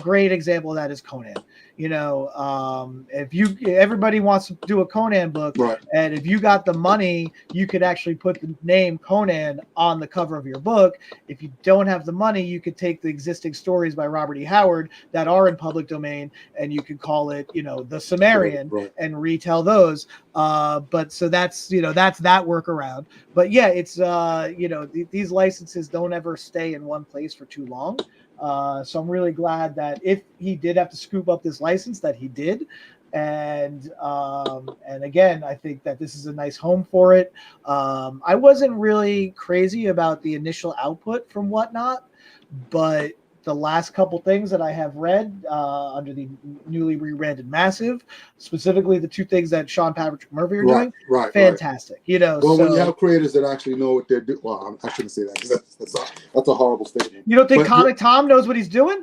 Great example of that is Conan. If everybody wants to do a Conan book, right, and if you got the money, you could actually put the name Conan on the cover of your book. If you don't have the money, you could take the existing stories by Robert E. Howard that are in public domain, and you could call it, The Sumerian, right, and retell those. But so that's that workaround. But it's these licenses don't ever stay in one place for too long. So I'm really glad that if he did have to scoop up this license, that he did. And again, I think that this is a nice home for it. I wasn't really crazy about the initial output from Whatnot, but the last couple things that I have read under the newly rebranded Massive, specifically the two things that Sean Patrick Murphy are doing, fantastic. You know, well, so, when you have creators that actually know what they're doing, well, I shouldn't say that because that's a horrible statement. You don't think Comic Tom knows what he's doing?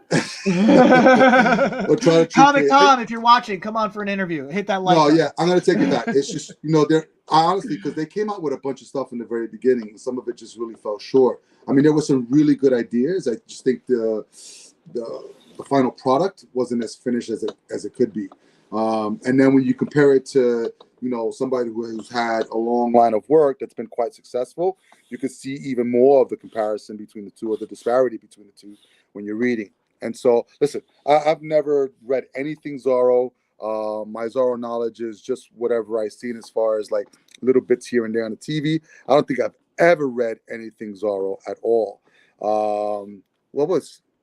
Comic Tom, if you're watching, come on for an interview. Hit that like. No, yeah, I'm gonna take it back. It's just, you know, they're honestly, because they came out with a bunch of stuff in the very beginning, and some of it just really fell short. I mean, there were some really good ideas. I just think the final product wasn't as finished as it could be. And then when you compare it to, you know, somebody who's had a long line of work that's been quite successful, you can see even more of the comparison between the two, or the disparity between the two when you're reading. And so, listen, I've never read anything Zorro. My Zorro knowledge is just whatever I've seen as far as like little bits here and there on the TV. I don't think I've ever read anything Zorro at all.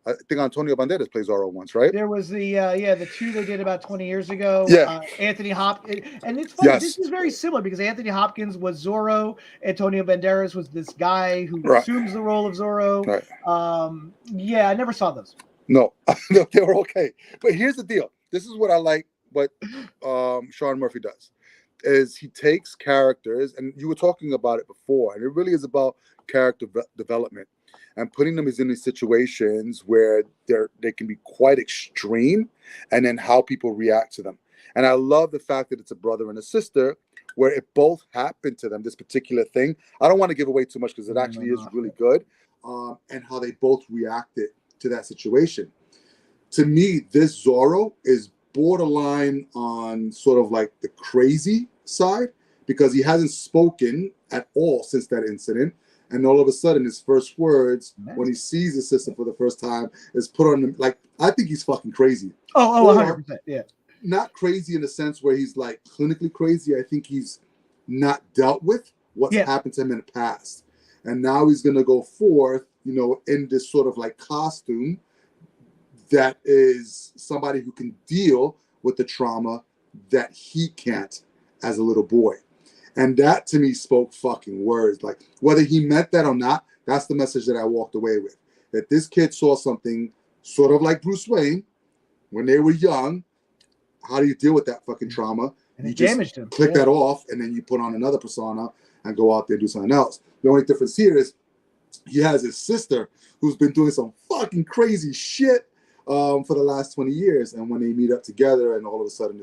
I think Antonio Banderas plays Zorro once, right? There was the two they did about 20 years ago. Yeah. Anthony Hopkins. And it's funny, This is very similar because Anthony Hopkins was Zorro. Antonio Banderas was this guy who assumes the role of Zorro. Right. I never saw those. No, they were okay. But here's the deal. This is what I like, what Sean Murphy does, is he takes characters, and you were talking about it before, and it really is about character development and putting them in these situations where they can be quite extreme, and then how people react to them. And I love the fact that it's a brother and a sister, where it both happened to them, this particular thing. I don't want to give away too much because it actually is really good, and how they both reacted to that situation. To me, this Zorro is borderline on sort of like the crazy side, because he hasn't spoken at all since that incident. And all of a sudden, his first words when he sees his sister for the first time is put on him. Like, I think he's fucking crazy. Oh, 100%. Yeah. Not crazy in the sense where he's like clinically crazy. I think he's not dealt with what's happened to him in the past. And now he's going to go forth, you know, in this sort of like costume that is somebody who can deal with the trauma that he can't as a little boy. And that to me spoke fucking words. Like, whether he meant that or not, that's the message that I walked away with. That this kid saw something sort of like Bruce Wayne when they were young. How do you deal with that fucking trauma? And you damaged him. Click that off, and then you put on another persona and go out there and do something else. The only difference here is he has his sister who's been doing some fucking crazy shit for the last 20 years. And when they meet up together, and all of a sudden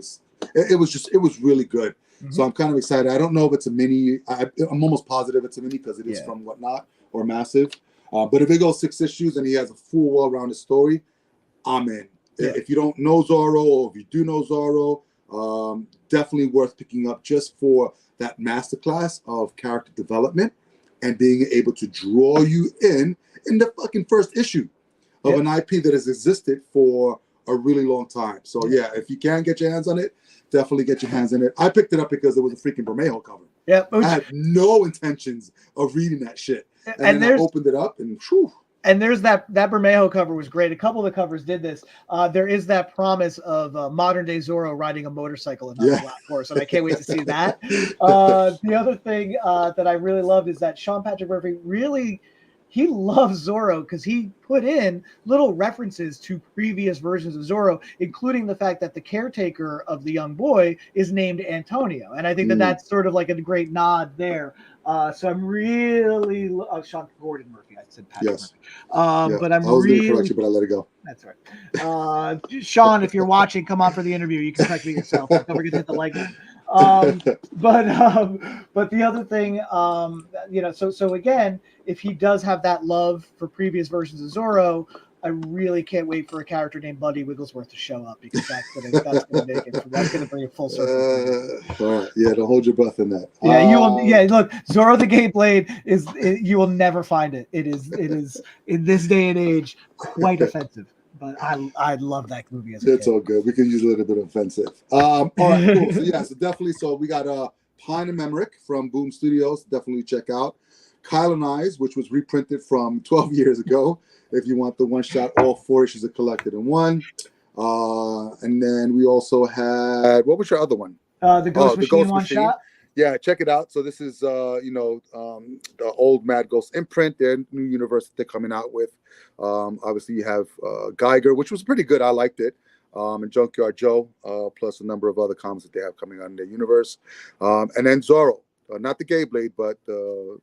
it was really good. Mm-hmm. So I'm kind of excited. I don't know if it's a mini. I'm almost positive it's a mini because it is from Whatnot or Massive. But if it goes 6 issues and he has a full, well-rounded story, I'm in. Yeah. If you don't know Zorro, or if you do know Zorro, definitely worth picking up just for that masterclass of character development and being able to draw you in the fucking first issue of an IP that has existed for a really long time. So yeah, if you can get your hands on it, definitely get your hands in it. I picked it up because it was a freaking Bermejo cover. Yeah, I had no intentions of reading that shit, and then I opened it up, and whew. And there's that Bermejo cover was great. A couple of the covers did this. There is that promise of modern day Zorro riding a motorcycle and not a black horse, and I can't wait to see that. The other thing that I really loved is that Sean Patrick Murphy he loves Zorro because he put in little references to previous versions of Zorro, including the fact that the caretaker of the young boy is named Antonio. And I think that's sort of like a great nod there. So I'm really Sean Gordon Murphy. I said Patrick Murphy. But I was going to correct you, but I let it go. That's right. Sean, if you're watching, come on for the interview. You can correct me yourself. Don't forget to hit the like button. But the other thing, so again, if he does have that love for previous versions of Zorro, I really can't wait for a character named Buddy Wigglesworth to show up, because that's gonna make it. That's gonna bring it full circle. All right. Yeah, don't hold your breath in that. Yeah, you will. Yeah, look, Zorro the Gay Blade you will never find it. It is in this day and age quite offensive. But I love that movie as a kid. All good. We can use a little bit of offensive. All right, cool. So definitely. So we got Pine and Memrick from Boom Studios. Definitely check out Kyle and I's, which was reprinted from 12 years ago. If you want the one shot, all 4 issues are collected in one. And then we also had, what was your other one? The Ghost The Machine Ghost one Machine. shot. Yeah, check it out. So this is, the old Mad Ghost imprint, their new universe that they're coming out with. Obviously, you have Geiger, which was pretty good. I liked it. And Junkyard Joe, plus a number of other comics that they have coming out in their universe. And then Zorro, not the Gay Blade, but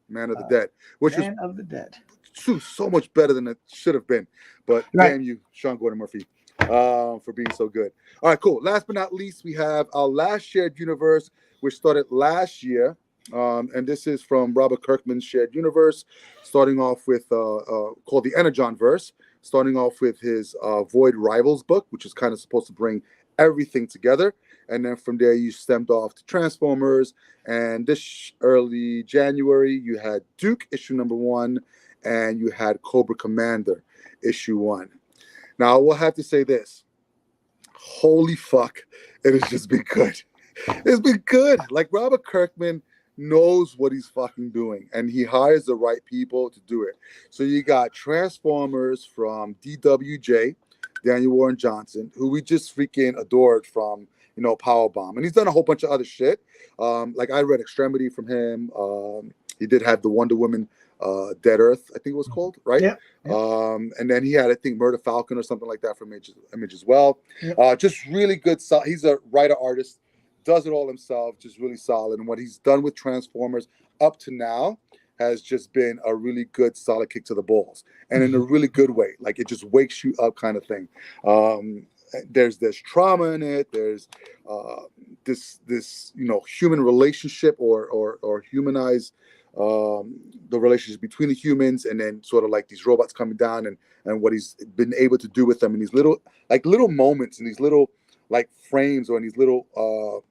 Man of the Dead, which Man of the Dead. so much better than it should have been. But Right. damn you, Sean Gordon Murphy, for being so good. All right, cool. Last but not least, we have our last shared universe, which started last year. And this is from Robert Kirkman's shared universe, starting off with called the Energon verse, starting off with his Void Rivals book, which is kind of supposed to bring everything together. And then from there, you stemmed off to Transformers. And this early January, you had Duke, issue number 1, and you had Cobra Commander, issue 1. Now, I will have to say this. Holy fuck, it has just been good. It's been good. Like, Robert Kirkman knows what he's fucking doing, and he hires the right people to do it. So you got Transformers from DWJ, Daniel Warren Johnson, who we just freaking adored from, Powerbomb. And he's done a whole bunch of other shit. Like, I read Extremity from him. He did have the Wonder Woman Dead Earth, I think it was called, right? Yeah. And then he had, I think, Murder Falcon or something like that from Image as well. Just really good. He's a writer-artist, does it all himself, just really solid. And what he's done with Transformers up to now has just been a really good, solid kick to the balls. And in a really good way. Like, it just wakes you up kind of thing. There's trauma in it. There's this human relationship or humanize the relationship between the humans, and then sort of like these robots coming down and what he's been able to do with them in these little moments, in these little like frames, or in these little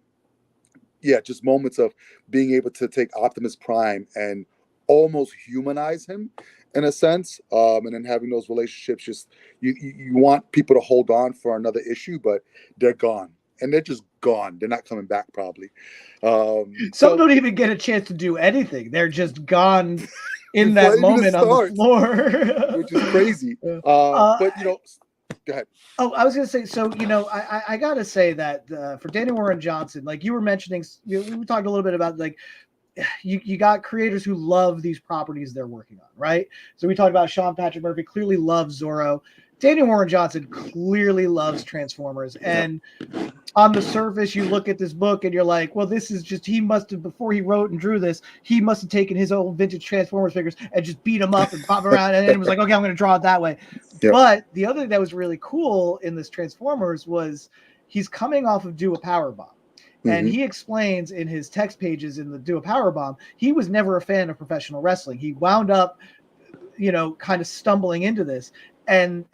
just moments of being able to take Optimus Prime and almost humanize him in a sense, and then having those relationships. Just you want people to hold on for another issue, but they're gone, and they're just gone. They're not coming back probably. Some don't even get a chance to do anything. They're just gone in that moment on the floor, which is crazy. But go ahead. Oh, I was going to say, so, I got to say that for Daniel Warren Johnson, like you were mentioning, we talked a little bit about, like, you got creators who love these properties they're working on, right? So we talked about Sean Patrick Murphy clearly loves Zorro. Daniel Warren Johnson clearly loves Transformers. And on the surface, you look at this book and you're like, well, this is just, he must have, before he wrote and drew this, he must have taken his old vintage Transformers figures and just beat them up and pop around. And then it was like, okay, I'm going to draw it that way. Yep. But the other thing that was really cool in this Transformers was he's coming off of Do a Powerbomb. And he explains in his text pages in the Do a Powerbomb, he was never a fan of professional wrestling. He wound up, kind of stumbling into this and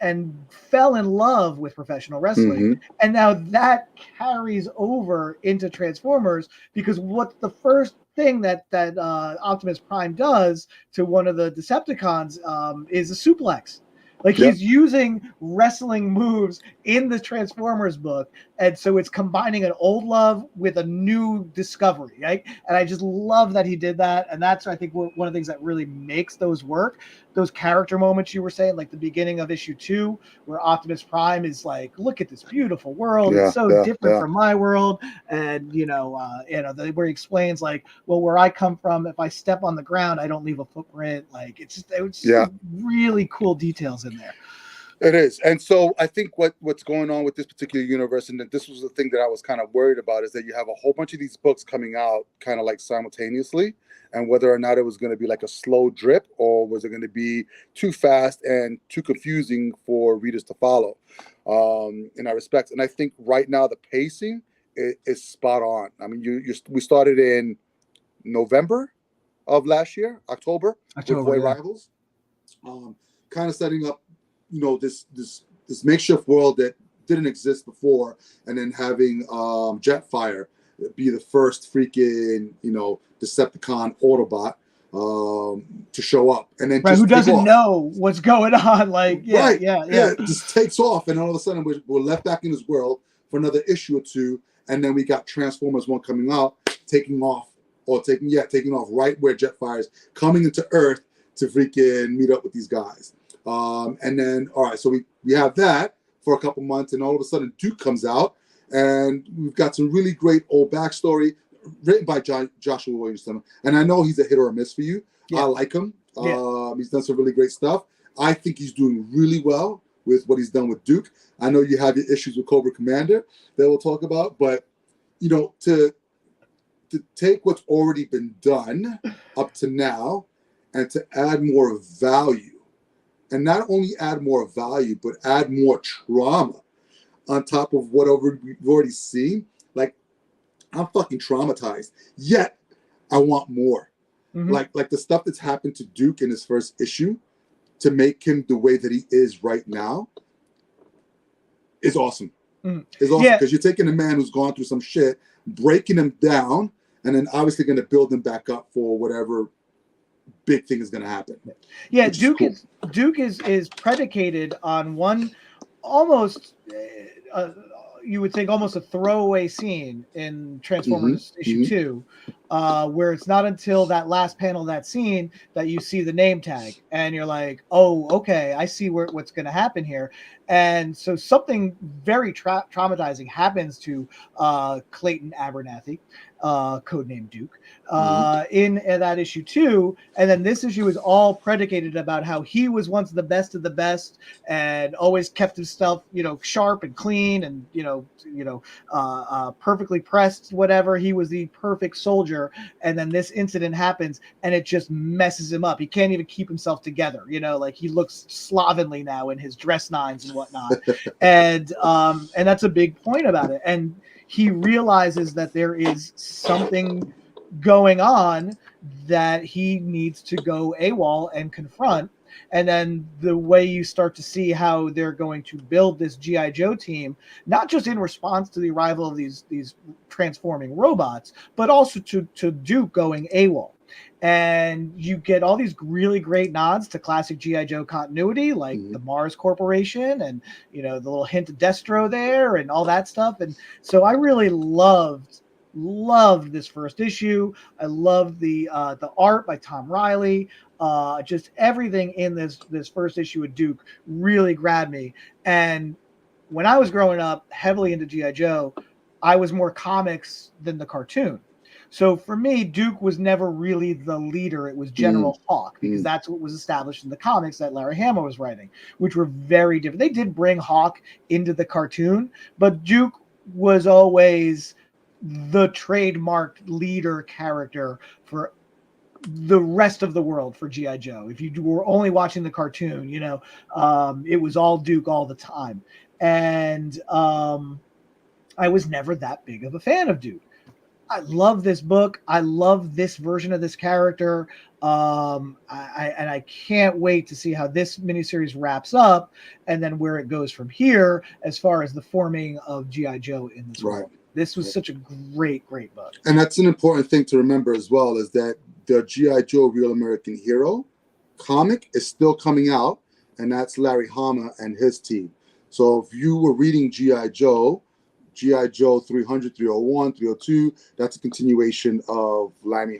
fell in love with professional wrestling. And now that carries over into Transformers, because what the first thing that Optimus Prime does to one of the Decepticons is a suplex. Like, he's using wrestling moves in the Transformers book. And so it's combining an old love with a new discovery, right? And I just love that he did that. And that's, I think, one of the things that really makes those work. Those character moments you were saying, like the beginning of issue 2, where Optimus Prime is like, look at this beautiful world. It's so different from my world. And, where he explains, like, well, where I come from, if I step on the ground, I don't leave a footprint. Like, it's just really cool details in there. It is. And so I think what's going on with this particular universe, and that this was the thing that I was kind of worried about, is that you have a whole bunch of these books coming out kind of like simultaneously, and whether or not it was going to be like a slow drip, or was it going to be too fast and too confusing for readers to follow, in that respect. And I think right now the pacing is spot on. I mean, we started in November of last year, October with Void Rivals, kind of setting up this makeshift world that didn't exist before, and then having Jetfire be the first freaking Decepticon Autobot to show up, and then who doesn't know what's going on, like it just takes off, and all of a sudden we're left back in this world for another issue or two, and then we got Transformers 1 coming out, taking off right where Jetfire is coming into Earth to freaking meet up with these guys. And then, all right, so we have that, for a couple months, and all of a sudden Duke comes out, and we've got some really great old backstory written by Joshua Williamson. And I know he's a hit or a miss for you. Yeah. I like him. Yeah. He's done some really great stuff. I think he's doing really well with what he's done with Duke. I know you have your issues with Cobra Commander that we'll talk about, but to take what's already been done up to now and to add more value, and not only add more value, but add more trauma on top of whatever we've already seen. Like, I'm fucking traumatized, yet I want more. Mm-hmm. Like the stuff that's happened to Duke in his first issue to make him the way that he is right now is awesome. It's awesome because you're taking a man who's gone through some shit, breaking him down, and then obviously going to build him back up for whatever big thing is going to happen. Yeah, Duke is predicated on one almost you would think almost a throwaway scene in Transformers issue 2, where it's not until that last panel of that scene that you see the name tag, and you're like, oh, okay, I see what's going to happen here. And so something very traumatizing happens to Clayton Abernathy, codename Duke, in that issue 2. And then this issue is all predicated about how he was once the best of the best and always kept himself, sharp and clean and, perfectly pressed, whatever. He was the perfect soldier. And then this incident happens and it just messes him up. He can't even keep himself together. Like he looks slovenly now in his dress nines and whatnot. And that's a big point about it. And he realizes that there is something going on that he needs to go AWOL and confront. And then the way you start to see how they're going to build this G.I. Joe team, not just in response to the arrival of these transforming robots, but also to Duke going AWOL. And you get all these really great nods to classic G.I. Joe continuity, like the Mars Corporation and, the little hint of Destro there and all that stuff. And so I really loved this first issue. I loved the art by Tom Riley. Just everything in this first issue of Duke really grabbed me. And when I was growing up heavily into G.I. Joe, I was more comics than the cartoon. So for me, Duke was never really the leader. It was General Hawk, because that's what was established in the comics that Larry Hama was writing, which were very different. They did bring Hawk into the cartoon, but Duke was always the trademarked leader character for the rest of the world for G.I. Joe. If you were only watching the cartoon, it was all Duke all the time. And I was never that big of a fan of Duke. I love this book. I love this version of this character. I can't wait to see how this miniseries wraps up and then where it goes from here as far as the forming of G.I. Joe in this world. This was such a great, great book. And that's an important thing to remember as well, is that the G.I. Joe Real American Hero comic is still coming out, and that's Larry Hama and his team. So if you were reading G.I. Joe 300, 301, 302, that's a continuation of Larry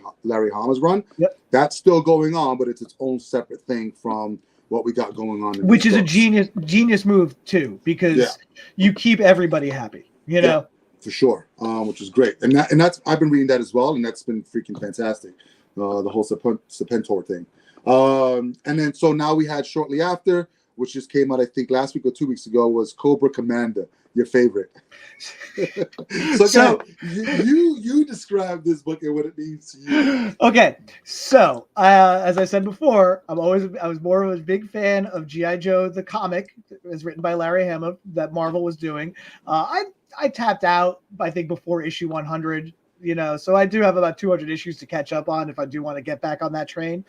Hama's run. Yep. That's still going on, but it's its own separate thing from what we got going on. Which is books. A genius move too, because you keep everybody happy, know? For sure, which is great. And that's I've been reading that as well, and that's been freaking fantastic. The whole Serpentor thing. And then so now we had shortly after, which just came out, I think last week or 2 weeks ago, was Cobra Commander, your favorite. So you describe this book and what it means to you. Okay, so as I said before, I was more of a big fan of G.I. Joe the comic, as written by Larry Hama, that Marvel was doing. I tapped out, I think, before issue 100. So I do have about 200 issues to catch up on if I do want to get back on that train.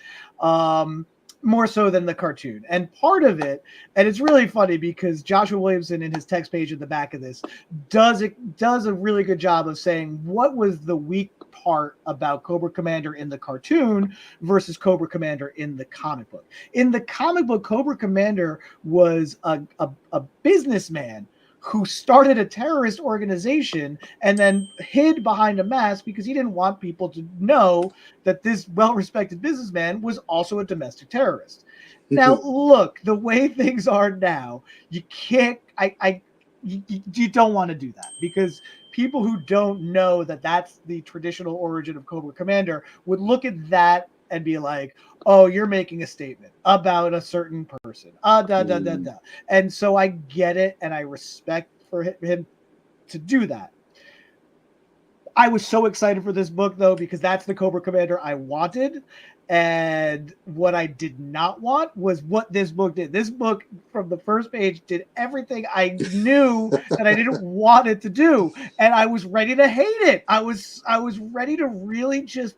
More so than the cartoon. And part of it, and it's really funny because Joshua Williamson in his text page at the back of this does a really good job of saying what was the weak part about Cobra Commander in the cartoon versus Cobra Commander in the comic book. In the comic book, Cobra Commander was a businessman who started a terrorist organization and then hid behind a mask because he didn't want people to know that this well-respected businessman was also a domestic terrorist. Now, look, the way things are now, you can't, you don't want to do that, because people who don't know that that's the traditional origin of Cobra Commander would look at that and be like, oh, you're making a statement about a certain person. And so I get it, and I respect for him to do that. I was so excited for this book, though, because that's the Cobra Commander I wanted. And what I did not want was what this book did. This book, from the first page, did everything I knew that I didn't want it to do. And I was ready to hate it. I was ready to really just...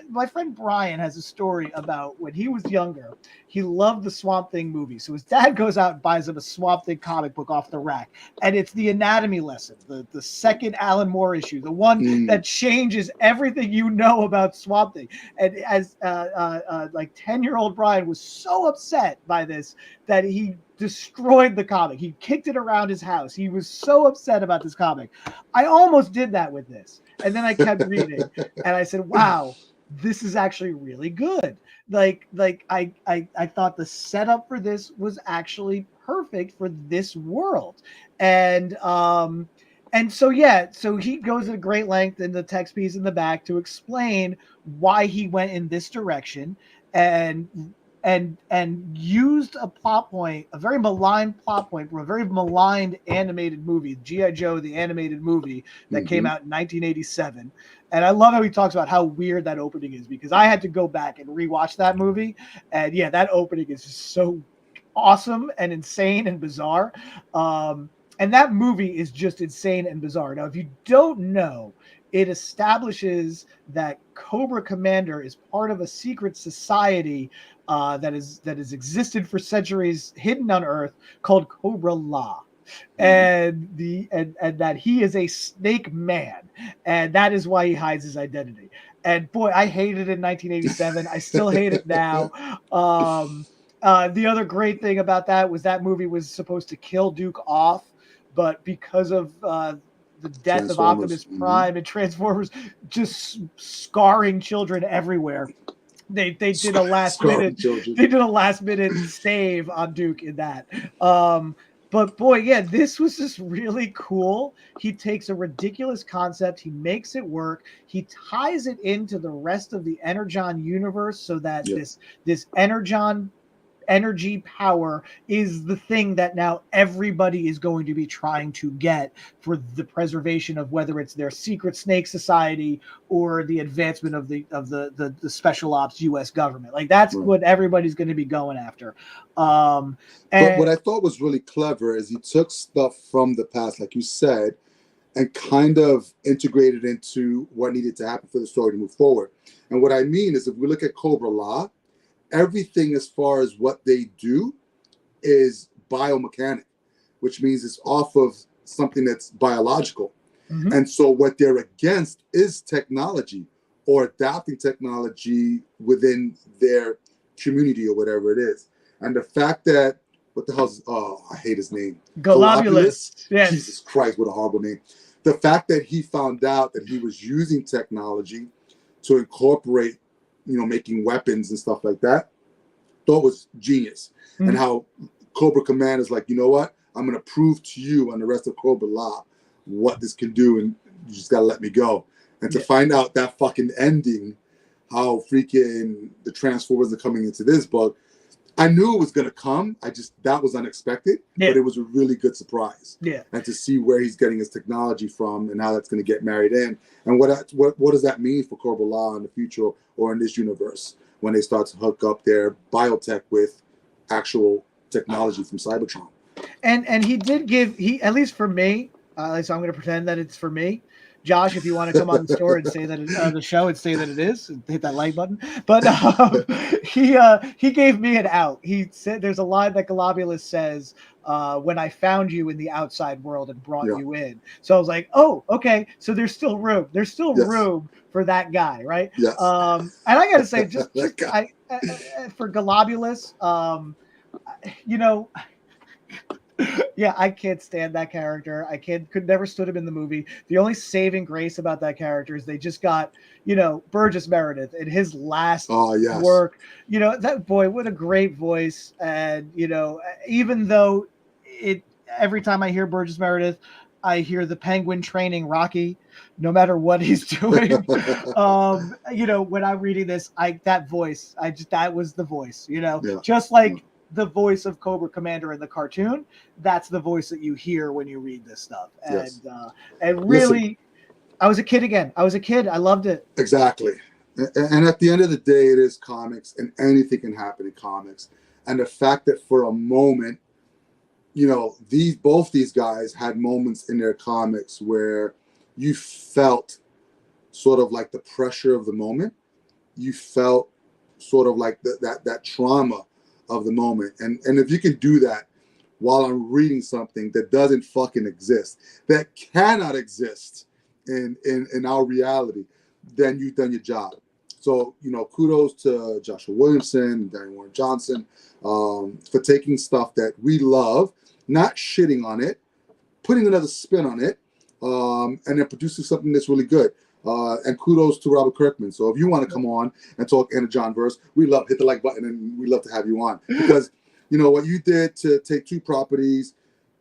My friend Brian has a story about when he was younger. He loved the Swamp Thing movie. So his dad goes out and buys him a Swamp Thing comic book off the rack. And it's the anatomy lesson, the second Alan Moore issue, the one that changes everything you know about Swamp Thing. And as like 10-year-old Brian was so upset by this that he destroyed the comic. He kicked it around his house. He was so upset about this comic. I almost did that with this. And then I kept reading and I said, wow, this is actually really good. Like I thought the setup for this was actually perfect for this world. And so yeah, so he goes at great length in the text piece in the back to explain why he went in this direction, and used a plot point, a very maligned plot point from a very maligned animated movie, G.I. Joe, the animated movie that came out in 1987. And I love how he talks about how weird that opening is, because I had to go back and rewatch that movie. And yeah, that opening is just so awesome and insane and bizarre. And that movie is just insane and bizarre. Now, if you don't know, it establishes that Cobra Commander is part of a secret society that has existed for centuries, hidden on Earth, called Cobra-La. And that he is a snake man, and that is why he hides his identity. And boy, I hated it in 1987. I still hate it now. The other great thing about that was that movie was supposed to kill Duke off, but because of the death of Optimus Prime and Transformers just scarring children everywhere, they did a last minute save on Duke in that. But boy, yeah, this was just really cool. He takes a ridiculous concept, he makes it work, he ties it into the rest of the Energon universe so that this Energon energy power is the thing that now everybody is going to be trying to get for the preservation of whether it's their secret snake society or the advancement of the special ops US government. Like that's what everybody's going to be going after. But what I thought was really clever is he took stuff from the past, like you said, and kind of integrated into what needed to happen for the story to move forward. And what I mean is, if we look at Cobra-La, everything as far as what they do is biomechanic, which means it's off of something that's biological. And so what they're against is technology, or adapting technology within their community or whatever it is. And the fact that, what the hell's, I hate his name. Globulus. Yes. Jesus Christ, what a horrible name. The fact that he found out that he was using technology to incorporate, making weapons and stuff like that, thought was genius. And how Cobra Command is like, you know what? I'm going to prove to you and the rest of Cobra-La what this can do, and you just got to let me go. And to find out that fucking ending, how freaking the Transformers are coming into this book, I knew it was going to come. That was unexpected, but it was a really good surprise. And to see where he's getting his technology from and how that's going to get married in. And what does that mean for Cobra-La in the future or in this universe when they start to hook up their biotech with actual technology from Cybertron? And he did give, at least for me, so I'm going to pretend that it's for me. Josh, if you want to come on the store and say that the show and say that it is, hit that like button. But he gave me an out. He said there's a line that Globulus says, when I found you in the outside world and brought you in. So I was like, oh, okay. So there's still room. There's still room for that guy, right? Yes. And I got to say, just for Globulus, Yeah, I can't stand that character. I could never stood him in the movie. The only saving grace about that character is they just got, Burgess Meredith in his last Oh yes. work. That boy, what a great voice. And, even though it every time I hear Burgess Meredith, I hear the Penguin training Rocky, no matter what he's doing. When I'm reading this, that voice, that was the voice, Yeah. just like the voice of Cobra Commander in the cartoon. That's the voice that you hear when you read this stuff. Yes. And Listen, really, I was a kid again. I was a kid. I loved it. exactly. And at the end of the day, it is comics, and anything can happen in comics. And the fact that for a moment, both these guys had moments in their comics where you felt sort of like the pressure of the moment. You felt sort of like that trauma of the moment. And if you can do that while I'm reading something that doesn't fucking exist, that cannot exist in our reality, then you've done your job. So, kudos to Joshua Williamson and Darren Warren Johnson for taking stuff that we love, not shitting on it, putting another spin on it, and then producing something that's really good. And kudos to Robert Kirkman. So if you want to come on and talk Anna John verse, we love hit the like button, and we love to have you on, because what you did to take two properties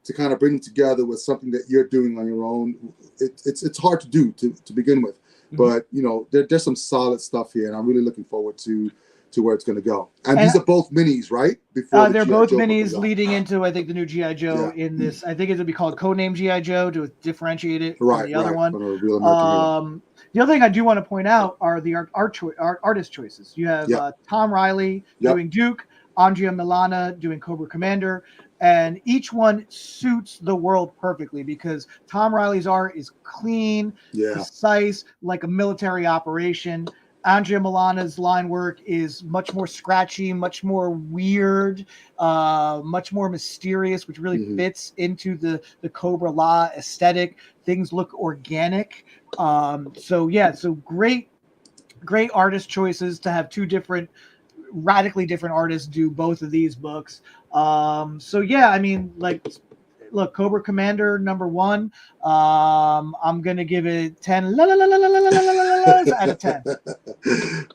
to kind of bring them together with something that you're doing on your own. It's hard to do to begin with, but there's some solid stuff here, and I'm really looking forward to where it's going to go. And these are both minis, right? Before they're G.I. both Joe minis comes out. leading into, I think, the new G.I. Joe in this. I think it's going to be called Codename G.I. Joe to differentiate it from the other one. From a Real American Hero. The other thing I do want to point out are the artist choices. You have Tom Riley doing Duke, Andrea Milana doing Cobra Commander, and each one suits the world perfectly because Tom Riley's art is clean, precise, like a military operation. Andrea Milana's line work is much more scratchy, much more weird, much more mysterious, which really fits into the Cobra La aesthetic. Things look organic. So great artist choices to have two radically different artists do both of these books. Look, Cobra Commander #1. I'm gonna give it 10 out of 10.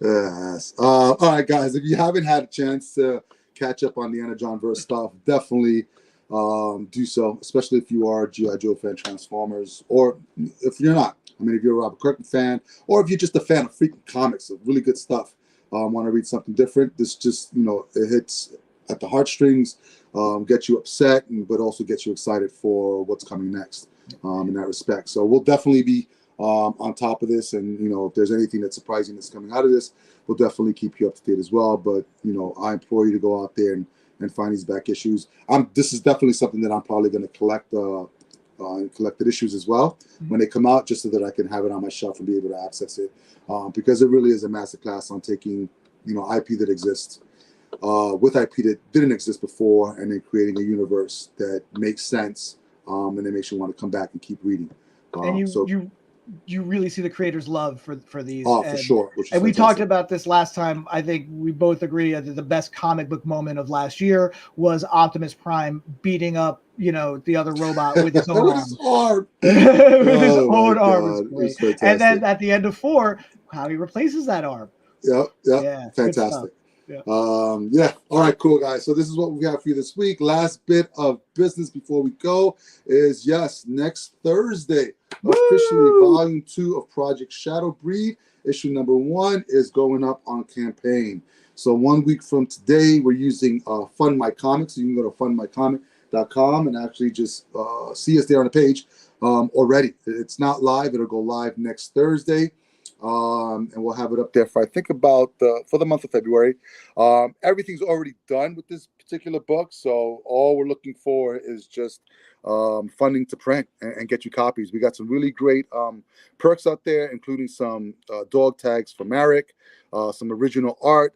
Yes. All right, guys. If you haven't had a chance to catch up on the Anna John verse stuff, definitely do so. Especially if you are a G.I. Joe fan, Transformers, or if you're not. I mean, if you're a Robert Kirkman fan, or if you're just a fan of freaking comics, of really good stuff, want to read something different. This just it hits at the heartstrings. Get you upset, but also get you excited for what's coming next in that respect. So we'll definitely be on top of this, and if there's anything that's surprising that's coming out of this, we'll definitely keep you up to date as well. But I implore you to go out there and find these back issues. This is definitely something that I'm probably going to collect collected issues as well when they come out, just so that I can have it on my shelf and be able to access it, because it really is a masterclass on taking IP that exists with IP that didn't exist before, and then creating a universe that makes sense, and it makes you want to come back and keep reading. And you really see the creator's love for these. For sure. And we talked about this last time. I think we both agree that the best comic book moment of last year was Optimus Prime beating up, the other robot with his own arm. With his own arm. Was great. And then at the end of 4, how he replaces that arm. Yeah. Fantastic. Yeah. All right, cool, guys. So this is what we got for you this week. Last bit of business before we go is next Thursday, officially volume 2 of Project Shadow Breed. Issue #1 is going up on campaign. So 1 week from today, we're using Fund My Comics. So you can go to fundmycomic.com and actually just see us there on the page already. It's not live. It'll go live next Thursday. And we'll have it up there for I think about for the month of February. Everything's already done with this particular book, so all we're looking for is just funding to print and get you copies. We got some really great perks out there, including some dog tags for Marek, some original art,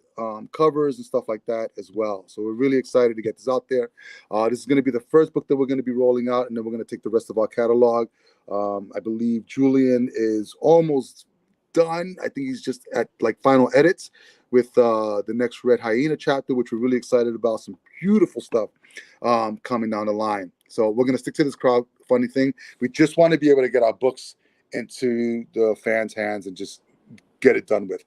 covers and stuff like that as well. So we're really excited to get this out there. This is going to be the first book that we're going to be rolling out, and then we're going to take the rest of our catalog. I believe Julian is almost done. I think he's just at final edits with the next Red Hyena chapter, which we're really excited about. Some beautiful stuff coming down the line. So we're going to stick to this crowdfunding thing. We just want to be able to get our books into the fans' hands and just get it done with.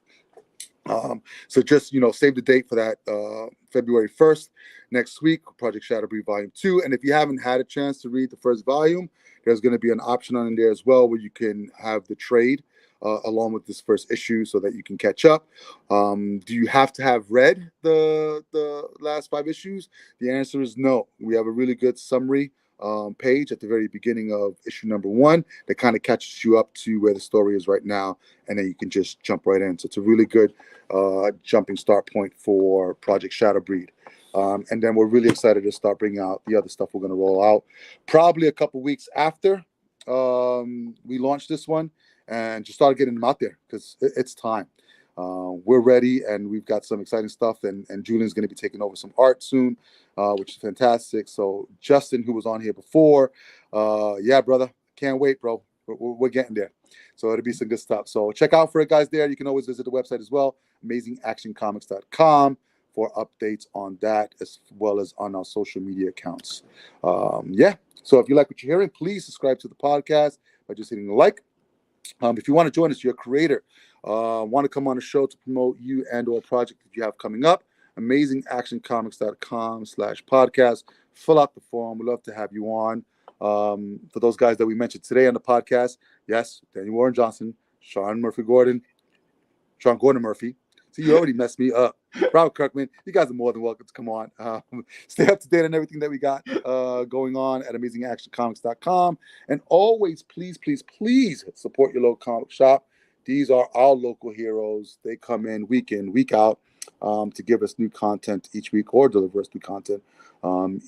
So just, save the date for that February 1st next week, Project Shadow Breed Volume 2. And if you haven't had a chance to read the first volume, there's going to be an option on there as well where you can have the trade along with this first issue so that you can catch up. Do you have to have read the last 5 issues? The answer is no. We have a really good summary page at the very beginning of issue number 1 that kind of catches you up to where the story is right now, and then you can just jump right in. So it's a really good jumping start point for Project Shadow Breed. And then we're really excited to start bringing out the other stuff we're going to roll out probably a couple weeks after we launch this one, and just start getting them out there because it's time. We're ready, and we've got some exciting stuff, and Julian's going to be taking over some art soon, which is fantastic. So Justin, who was on here before, yeah, brother, can't wait, bro. We're getting there. So it'll be some good stuff. So check out for it, guys, there. You can always visit the website as well, amazingactioncomics.com, for updates on that, as well as on our social media accounts. Yeah, so if you like what you're hearing, please subscribe to the podcast by just hitting the like. If you want to join us, you're a creator, want to come on the show to promote you and or a project that you have coming up, amazingactioncomics.com/podcast. Fill out the form. We'd love to have you on. For those guys that we mentioned today on the podcast, yes, Daniel Warren Johnson, Sean Gordon Murphy. See, you already messed me up. Robert Kirkman, you guys are more than welcome to come on. Stay up to date on everything that we got going on at amazingactioncomics.com. And always, please, please, please support your local comic shop. These are our local heroes. They come in, week out, to give us new content each week or deliver us new content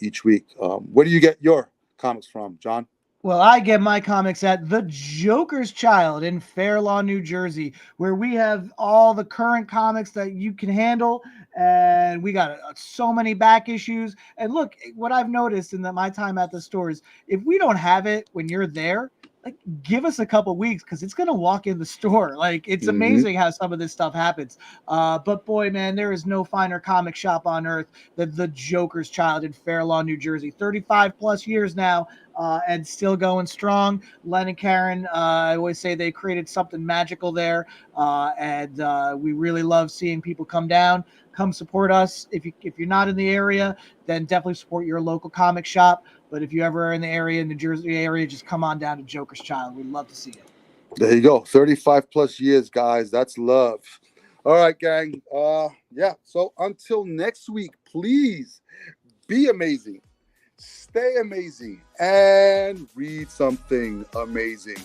each week. Where do you get your comics from, John? Well, I get my comics at The Joker's Child in Fair Lawn, New Jersey, where we have all the current comics that you can handle, and we got so many back issues. And look, what I've noticed in my time at the stores, if we don't have it when you're there, like, give us a couple weeks because it's gonna walk in the store. Like, it's amazing how some of this stuff happens. But boy, man, there is no finer comic shop on earth than The Joker's Child in Fair Lawn, New Jersey. 35 plus years now, and still going strong. Len and Karen, I always say they created something magical there, and we really love seeing people come down. Come support us. If you're not in the area, then definitely support your local comic shop. But if you ever are in the area, in the Jersey area, just come on down to Joker's Child. We'd love to see you. There you go. 35 plus years, guys. That's love. All right, gang. Yeah. So until next week, please be amazing, stay amazing, and read something amazing.